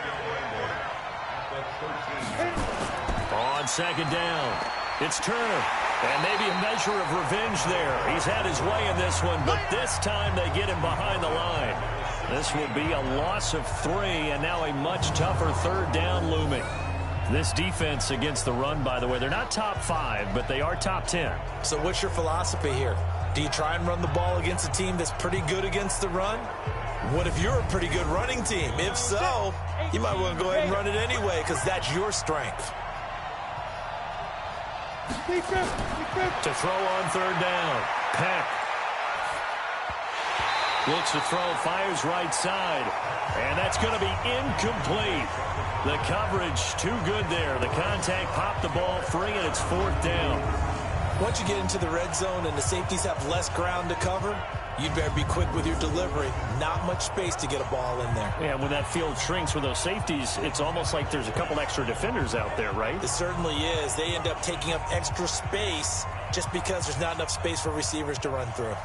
On 2nd down, it's Turner. And maybe a measure of revenge there. He's had his way in this one, but this time they get him behind the line. This will be a loss of 3, and now a much tougher 3rd down looming. This defense against the run, by the way, they're not top 5, but they are top 10. So what's your philosophy here? Do you try and run the ball against a team that's pretty good against the run? What if you're a pretty good running team? If so, you might want to go ahead and run it anyway because that's your strength. To throw on 3rd down, Peck. Looks to throw, fires right side. And that's going to be incomplete. The coverage too good there. The contact popped the ball free, and it's 4th down. Once you get into the red zone and the safeties have less ground to cover, you better be quick with your delivery. Not much space to get a ball in there. Yeah, when that field shrinks with those safeties, it's almost like there's a couple extra defenders out there, right? It certainly is. They end up taking up extra space just because there's not enough space for receivers to run through.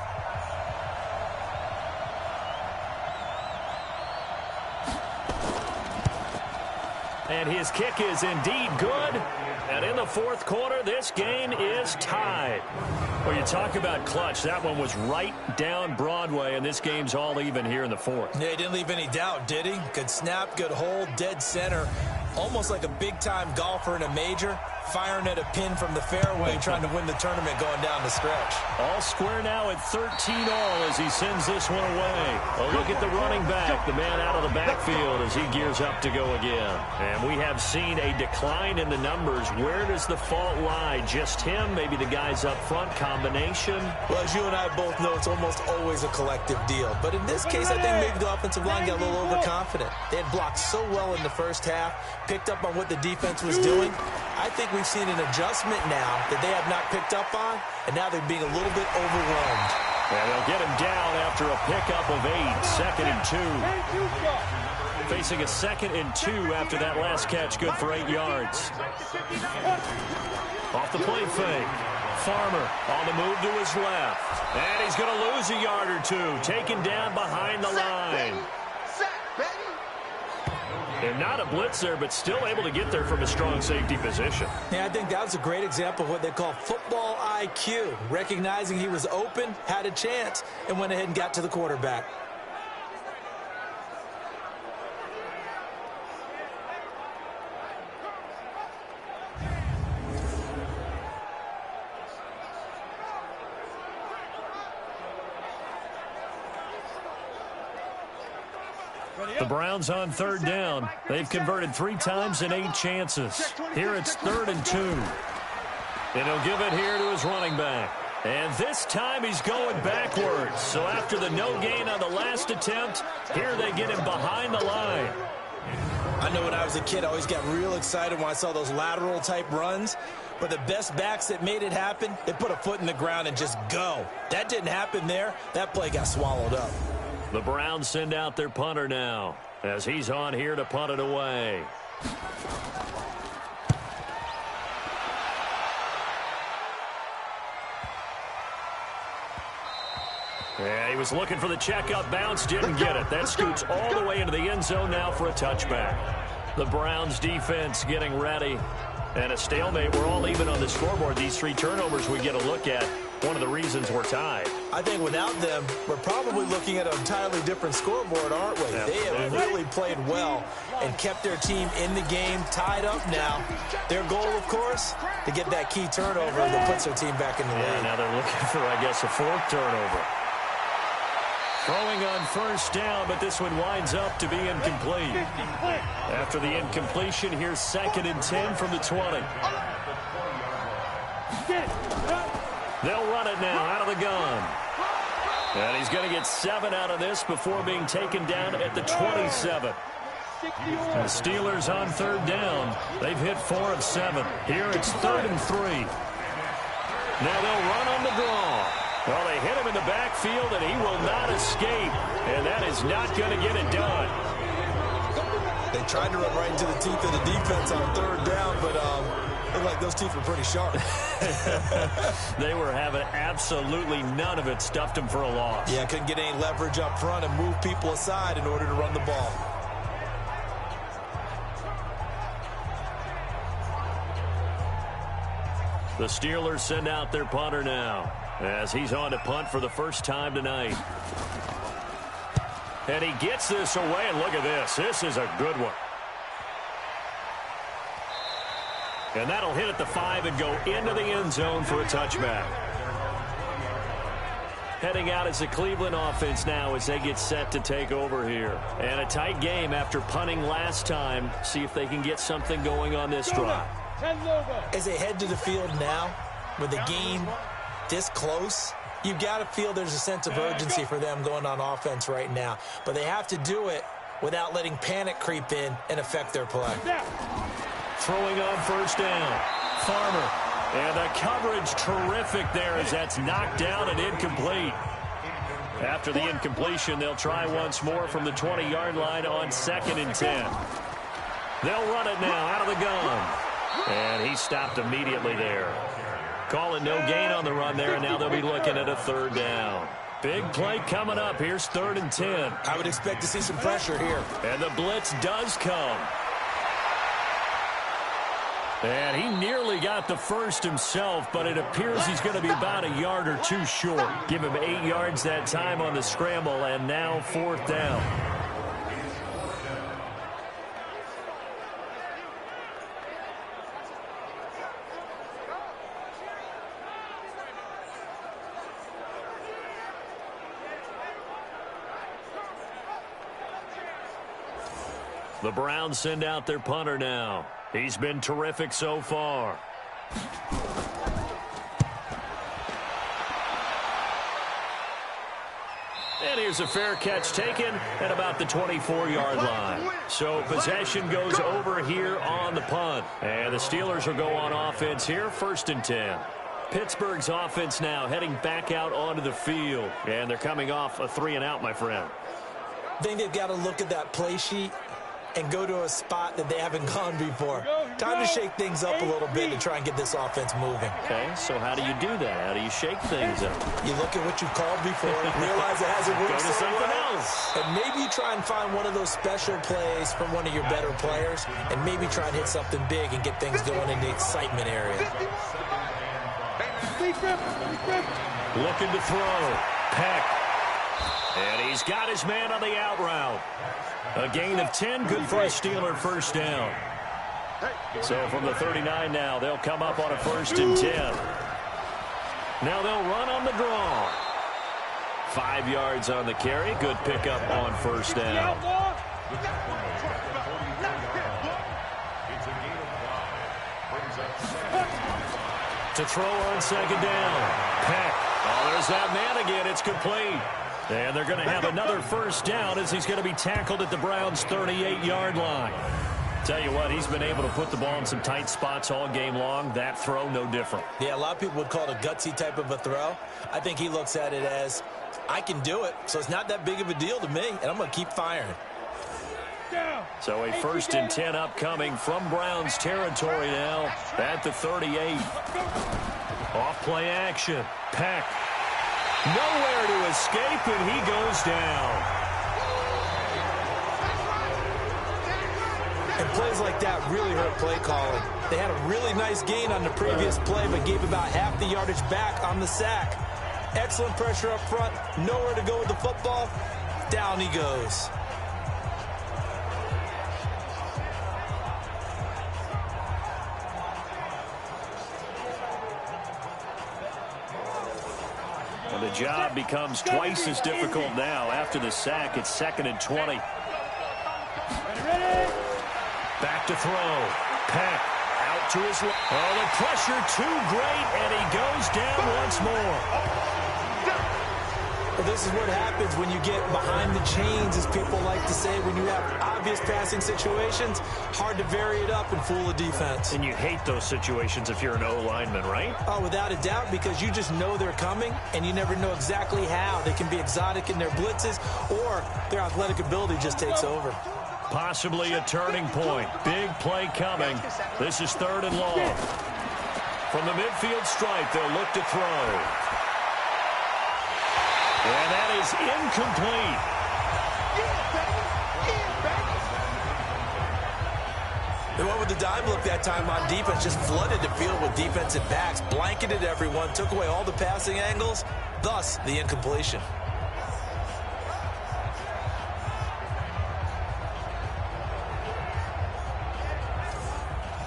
And his kick is indeed good. And in the 4th quarter, this game is tied. Well, you talk about clutch. That one was right down Broadway, and this game's all even here in the 4th. Yeah, he didn't leave any doubt, did he? Good snap, good hold, dead center. Almost like a big-time golfer in a major. firing at a pin from the fairway, trying to win the tournament going down the stretch. All square now at 13 all as he sends this one away. A look at the running back, the man out of the backfield as he gears up to go again. And we have seen a decline in the numbers. Where does the fault lie? Just him? Maybe the guys up front? Combination? Well, as you and I both know, it's almost always a collective deal. But in this case, I think maybe the offensive line got a little overconfident. They had blocked so well in the first half, picked up on what the defense was doing. I think we've seen an adjustment now that they have not picked up on, and now they're being a little bit overwhelmed. And they'll get him down after a pickup of 8, 2nd and 2. Facing a 2nd and 2 after that last catch, good for 8 yards. Off the play fake. Farmer on the move to his left. And he's going to lose a yard or 2, taken down behind the line. They're not a blitzer, but still able to get there from a strong safety position. Yeah, I think that was a great example of what they call football IQ. Recognizing he was open, had a chance, and went ahead and got to the quarterback. The Browns on 3rd down. They've converted 3 times in 8 chances. Here it's 3rd and 2. And he'll give it here to his running back. And this time he's going backwards. So after the no gain on the last attempt, here they get him behind the line. I know when I was a kid, I always got real excited when I saw those lateral type runs. But the best backs that made it happen, they put a foot in the ground and just go. That didn't happen there. That play got swallowed up. The Browns send out their punter now as he's on here to punt it away. Yeah, he was looking for the checkup bounce, didn't get it. That scoots all the way into the end zone now for a touchback. The Browns defense getting ready. And a stalemate. We're all even on the scoreboard. These 3 turnovers we get a look at. One of the reasons we're tied. I think without them, we're probably looking at an entirely different scoreboard, aren't we? Yeah, they have really played well and kept their team in the game, tied up now. Their goal, of course, to get that key turnover that puts their team back in the lead. Now they're looking for, I guess, a 4th turnover. Throwing on 1st down, but this one winds up to be incomplete. After the incompletion, here's 2nd and 10 from the 20. They'll run it now out of the gun. And he's going to get 7 out of this before being taken down at the 27. The Steelers on 3rd down. They've hit 4 of 7. Here it's 3rd and 3. Now they'll run on the draw. Well, they hit him in the backfield, and he will not escape. And that is not going to get it done. They tried to run right into the teeth of the defense on 3rd down, but looked like those teeth were pretty sharp. They were having absolutely none of it. Stuffed him for a loss. Yeah, couldn't get any leverage up front and move people aside in order to run the ball. The Steelers send out their punter now as he's on to punt for the first time tonight. And he gets this away, and look at this. This is a good one. And that'll hit at the 5 and go into the end zone for a touchback. Heading out as the Cleveland offense now as they get set to take over here. And a tight game after punting last time. See if they can get something going on this drive. As they head to the field now, with the game this close, you've got to feel there's a sense of urgency for them going on offense right now. But they have to do it without letting panic creep in and affect their play. Throwing on 1st down. Farmer. And the coverage terrific there as that's knocked down and incomplete. After the incompletion, they'll try once more from the 20-yard line on 2nd and 10. They'll run it now out of the gun. And he stopped immediately there. Calling no gain on the run there, and now they'll be looking at a 3rd down. Big play coming up. Here's 3rd and 10. I would expect to see some pressure here. And the blitz does come. And he nearly got the first himself, but it appears he's going to be about a yard or 2 short. Give him 8 yards that time on the scramble, and now 4th down. The Browns send out their punter now. He's been terrific so far. And here's a fair catch taken at about the 24-yard line. So possession goes over here on the punt. And the Steelers will go on offense here, 1st and 10. Pittsburgh's offense now heading back out onto the field. And they're coming off a 3-and-out, my friend. I think they've got to look at that play sheet and go to a spot that they haven't gone before. Time to shake things up a little bit to try and get this offense moving. Okay, so how do you do that? How do you shake things up? You look at what you've called before, realize it hasn't worked Go to so something well, else. and maybe you try and find one of those special plays from one of your better players, and maybe try and hit something big and get things going in the excitement area. Looking to throw. Peck. And he's got his man on the out route. A gain of 10, good for a Steeler 1st down. So from the 39 now, they'll come up on a 1st and 10. Now they'll run on the draw. 5 yards on the carry. Good pickup on 1st down. To throw on 2nd down. Peck. Oh, there's that man again. It's complete. And they're going to have another 1st down as he's going to be tackled at the Browns' 38-yard line. Tell you what, he's been able to put the ball in some tight spots all game long. That throw, no different. Yeah, a lot of people would call it a gutsy type of a throw. I think he looks at it as, I can do it, so it's not that big of a deal to me, and I'm going to keep firing. So a 1st and 10 upcoming from Browns territory now at the 38. Off play action. Peck. Nowhere to escape, and he goes down. And plays like that really hurt play calling. They had a really nice gain on the previous play, but gave about half the yardage back on the sack. Excellent pressure up front. Nowhere to go with the football. Down he goes. And the job becomes twice as difficult now. After the sack, it's 2nd and 20. Back to throw. Peck out to his left. Oh, the pressure too great, and he goes down once more. Well, this is what happens when you get behind the chains, as people like to say, when you have obvious passing situations. Hard to vary it up and fool a defense. And you hate those situations if you're an O-lineman, right? Oh, without a doubt, because you just know they're coming, and you never know exactly how. They can be exotic in their blitzes, or their athletic ability just takes over. Possibly a turning point. Big play coming. This is 3rd and long. From the midfield stripe, they'll look to throw. And that is incomplete. They went with the dime look that time on defense, just flooded the field with defensive backs, blanketed everyone, took away all the passing angles, thus the incompletion.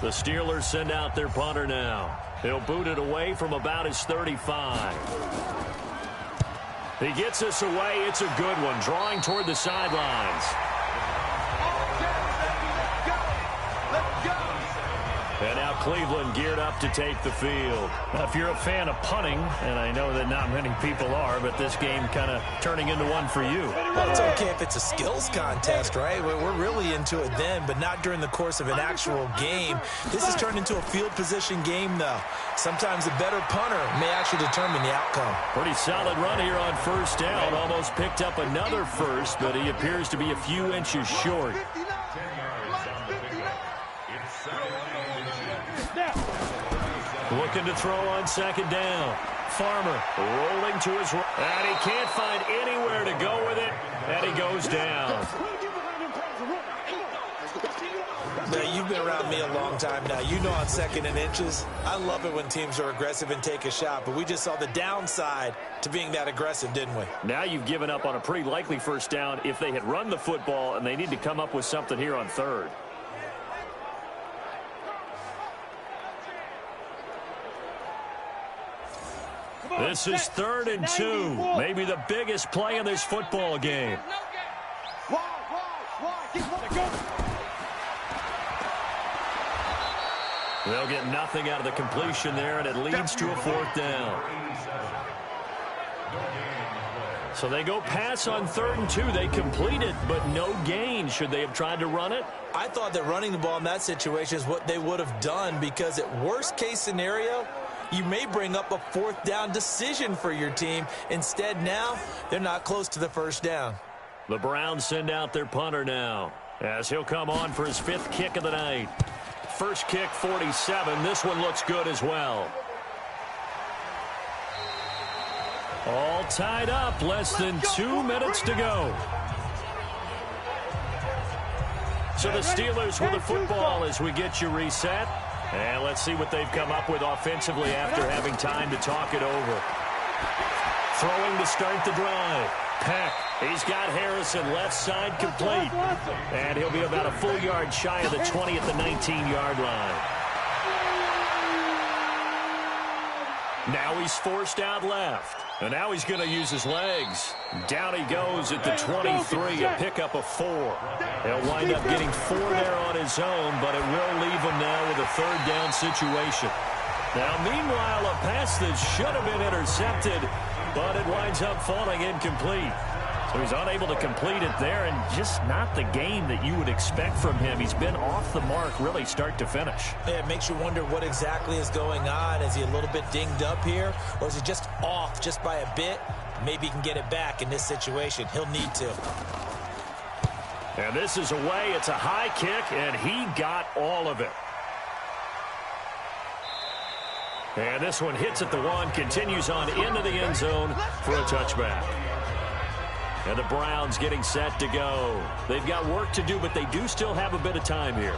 The Steelers send out their punter now. He'll boot it away from about his 35. He gets us away. It's a good one, drawing toward the sidelines. And now Cleveland geared up to take the field. Now, if you're a fan of punting, and I know that not many people are, but this game kind of turning into one for you. Well, it's okay if it's a skills contest, right? We're really into it then, but not during the course of an actual game. This has turned into a field position game, though. Sometimes a better punter may actually determine the outcome. Pretty solid run here on 1st down. Almost picked up another first, but he appears to be a few inches short. Looking to throw on 2nd down. Farmer rolling to his right. And he can't find anywhere to go with it. And he goes down. Now, you've been around me a long time now. You know on 2nd and inches, I love it when teams are aggressive and take a shot. But we just saw the downside to being that aggressive, didn't we? Now you've given up on a pretty likely 1st down if they had run the football, and they need to come up with something here on 3rd. This is 3rd and 2. Maybe the biggest play in this football game. They'll get nothing out of the completion there, and it leads to a fourth down. So they go pass on 3rd and 2. They complete it, but no gain. Should they have tried to run it? I thought that running the ball in that situation is what they would have done, because at worst case scenario, you may bring up a 4th down decision for your team. Instead, now they're not close to the first down. The Browns send out their punter now, as he'll come on for his 5th kick of the night. First kick, 47. This one looks good as well. All tied up. Less than 2 minutes to go. So the Steelers with the football as we get you reset. And let's see what they've come up with offensively after having time to talk it over. Throwing to start the drive. Peck. He's got Harrison left side complete. And he'll be about a full yard shy of the 20 at the 19-yard line. Now he's forced out left. And now he's going to use his legs. Down he goes at the 23, a pickup of 4. He'll wind up getting 4 there on his own, but it will leave him now with a 3rd down situation. Now, meanwhile, a pass that should have been intercepted, but it winds up falling incomplete. So he's unable to complete it there, and just not the game that you would expect from him. He's been off the mark really start to finish. Yeah, it makes you wonder what exactly is going on. Is he a little bit dinged up here, or is he just off just by a bit? Maybe he can get it back in this situation. He'll need to. And this is away. It's a high kick, and he got all of it. And this one hits at the 1, continues on into the end zone for a touchback. And the Browns getting set to go. They've got work to do, but they do still have a bit of time here.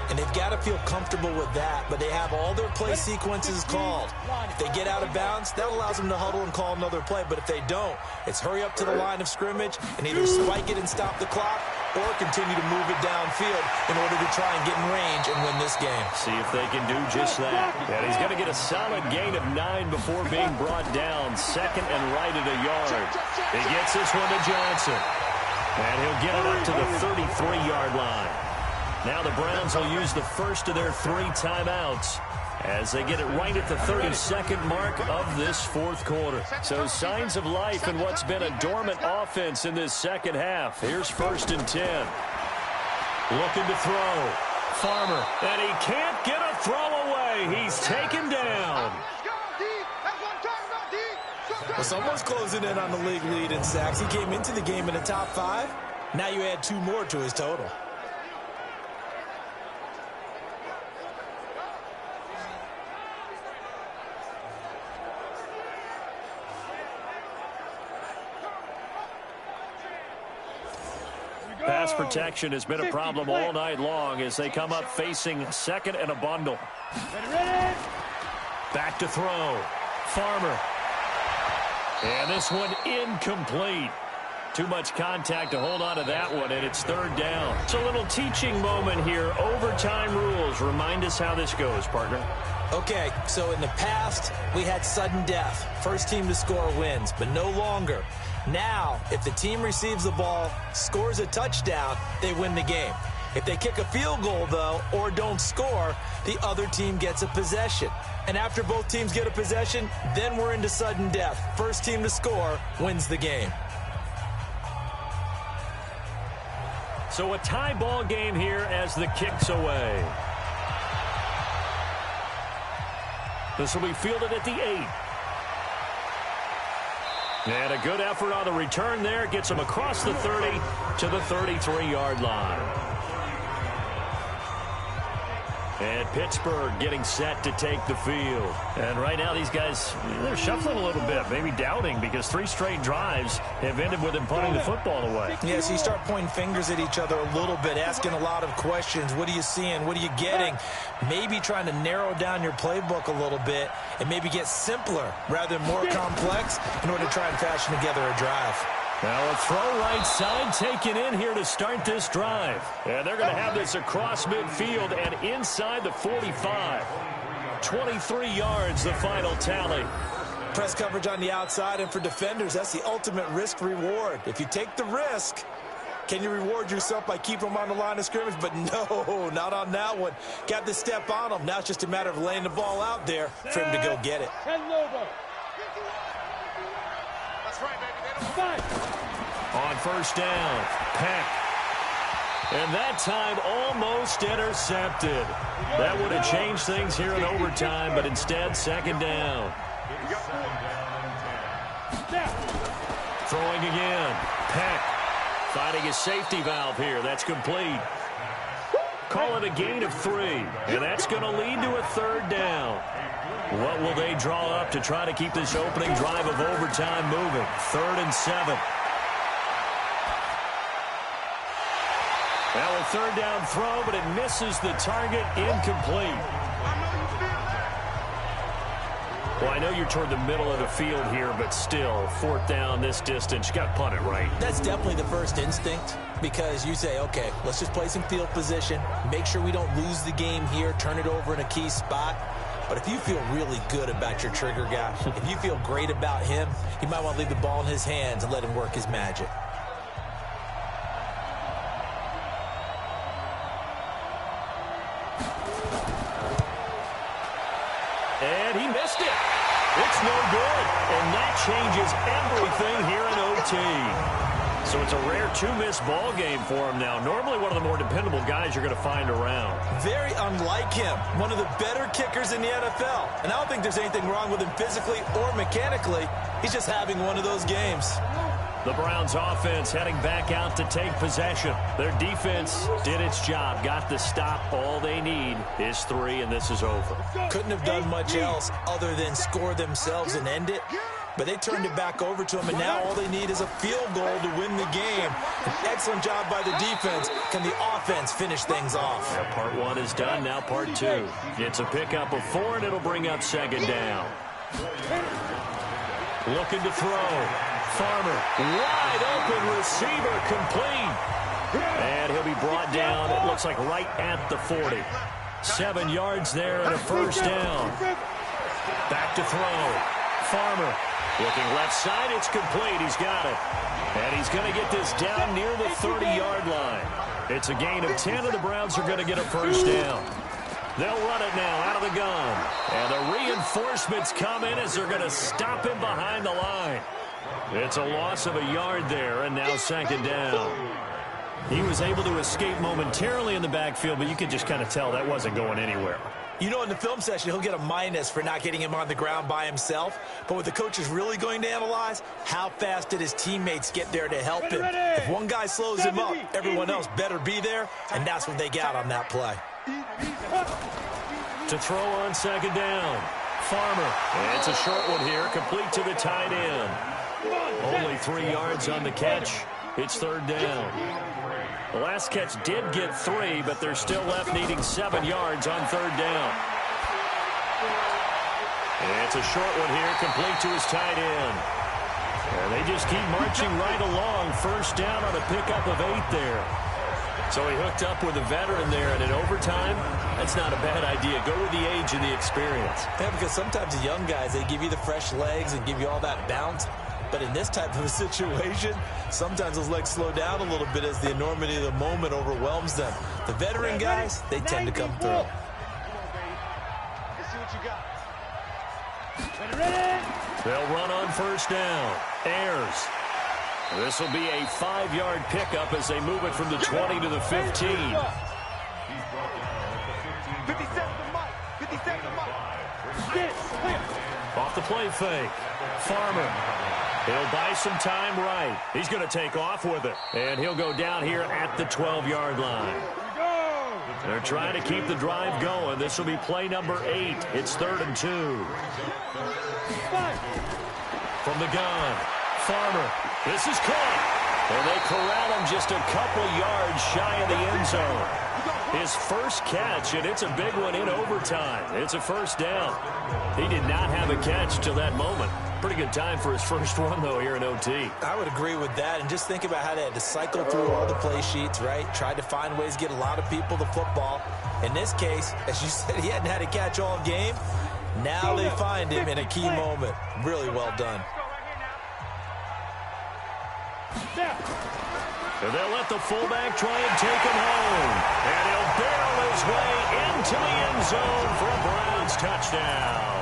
And they've got to feel comfortable with that, but they have all their play sequences called. If they get out of bounds, that allows them to huddle and call another play. But if they don't, it's hurry up to the line of scrimmage and either spike it and stop the clock or continue to move it downfield in order to try and get in range and win this game. See if they can do just that. And he's going to get a solid gain of 9 before being brought down. 2nd and right at a yard. He gets this one to Johnson. And he'll get it up to the 33-yard line. Now the Browns will use the first of their 3 timeouts as they get it right at the 32nd mark of this 4th quarter. So signs of life in what's been a dormant offense in this second half. Here's 1st and 10. Looking to throw. Farmer. And he can't get a throw away. He's taken down. Well, someone's closing in on the league lead in sacks. He came into the game in the top 5. Now you add 2 more to his total. Pass protection has been a problem all night long as they come up facing 2nd and a bundle. Back to throw. Farmer. And this one incomplete. Too much contact to hold on to that one, and it's 3rd down. It's a little teaching moment here. Overtime rules. Remind us how this goes, partner. Okay, so in the past, we had sudden death. First team to score wins, but no longer. Now, if the team receives the ball, scores a touchdown, they win the game. If they kick a field goal, though, or don't score, the other team gets a possession. And after both teams get a possession, then we're into sudden death. First team to score wins the game. So a tie ball game here as the kick's away. This will be fielded at the 8. And a good effort on the return there. Gets him across the 30 to the 33-yard line. And Pittsburgh getting set to take the field. And right now these guys, they're shuffling a little bit, maybe doubting, because 3 straight drives have ended with them punting the football away. Yeah, so you start pointing fingers at each other a little bit, asking a lot of questions. What are you seeing? What are you getting? Maybe trying to narrow down your playbook a little bit and maybe get simpler rather than more complex in order to try and fashion together a drive. Now a throw right side taken in here to start this drive. And they're going to have this across midfield and inside the 45. 23 yards, the final tally. Press coverage on the outside, and for defenders, that's the ultimate risk reward. If you take the risk, Can you reward yourself by keeping him on the line of scrimmage? But no, not on that one. Got to step on him. Now it's just a matter of laying the ball out there for him to go get it. That's right, baby. On first down, Peck. And that time almost intercepted. That would have changed things here in overtime, but instead, second down. Throwing again. Peck finding a safety valve here. That's complete. Call it a gain of 3, and that's going to lead to a third down. What will they draw up to try to keep this opening drive of overtime moving? 3rd and 7. Now a third down throw, but it misses the target, incomplete. Well, I know you're toward the middle of the field here, but still, 4th down this distance, you got to punt it right. That's definitely the first instinct, because you say, okay, let's just play some field position, make sure we don't lose the game here, turn it over in a key spot. But if you feel really good about your trigger guy, if you feel great about him, you might want to leave the ball in his hands and let him work his magic. And he missed it. It's no good. And that changes everything here in OT. So it's a rare 2-miss ball game for him now. Normally one of the more dependable guys you're going to find around. Very unlike him. One of the better kickers in the NFL. And I don't think there's anything wrong with him physically or mechanically. He's just having one of those games. The Browns offense heading back out to take possession. Their defense did its job, got the stop. All they need is 3, and this is over. Couldn't have done much else other than score themselves and end it. But they turned it back over to him, and now all they need is a field goal to win the game. An excellent job by the defense. Can the offense finish things off? Yeah, part 1 is done, now part 2. It's a pickup of 4, and it'll bring up second down. Looking to throw. Farmer, wide open receiver, complete. And he'll be brought down, it looks like right at the 40. 7 yards there and a first down. Back to throw. Farmer, looking left side, it's complete, he's got it. And he's going to get this down near the 30-yard line. It's a gain of 10, and the Browns are going to get a first down. They'll run it now out of the gun. And the reinforcements come in as they're going to stop him behind the line. It's a loss of a yard there, and now second down. He was able to escape momentarily in the backfield, but you could just kind of tell that wasn't going anywhere. You know, in the film session, he'll get a minus for not getting him on the ground by himself. But what the coach is really going to analyze, how fast did his teammates get there to help him? If one guy slows him up, everyone else better be there, and that's what they got on that play. To throw on second down. Farmer. And it's a short one here, complete to the tight end. Only 3 yards on the catch. It's third down. The last catch did get 3, but they're still left needing 7 yards on third down. And it's a short one here, complete to his tight end. And they just keep marching right along. First down on a pickup of 8 there. So he hooked up with a veteran there, and in overtime, that's not a bad idea. Go with the age and the experience. Yeah, because sometimes the young guys, they give you the fresh legs and give you all that bounce. But in this type of a situation, sometimes those legs slow down a little bit as the enormity of the moment overwhelms them. The veteran guys, they tend to come through. Let's see what you got. Ready? They'll run on first down. Ayers. This will be a 5-yard pickup as they move it from the 20 to the 15. 57 to Mike. 57 to Mike. Off the play fake. Farmer. He'll buy some time right. He's going to take off with it. And he'll go down here at the 12-yard line. They're trying to keep the drive going. This will be play number 8. It's 3rd and 2. From the gun. Farmer. This is caught. And they corral him just a couple yards shy of the end zone. His first catch, and it's a big one in overtime. It's a first down. He did not have a catch till that moment. Pretty good time for his first run, though, here in OT. I would agree with that. And just think about how they had to cycle through all the play sheets, right? Tried to find ways to get a lot of people the football. In this case, as you said, he hadn't had a catch all game. Now they find him in a key moment. Really well done. They'll let the fullback try and take him home. And he'll barrel his way into the end zone for a Browns touchdown.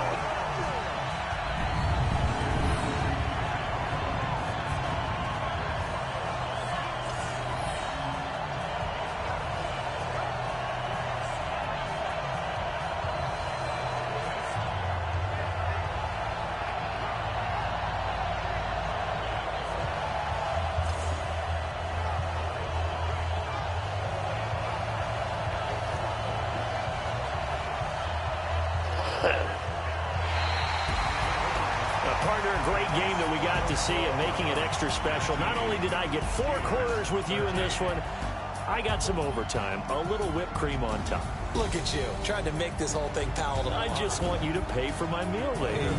Partner, a great game that we got to see and making it extra special. Not only did I get 4 quarters with you in this one, I got some overtime, a little whipped cream on top. Look at you, trying to make this whole thing palatable. I just want you to pay for my meal later.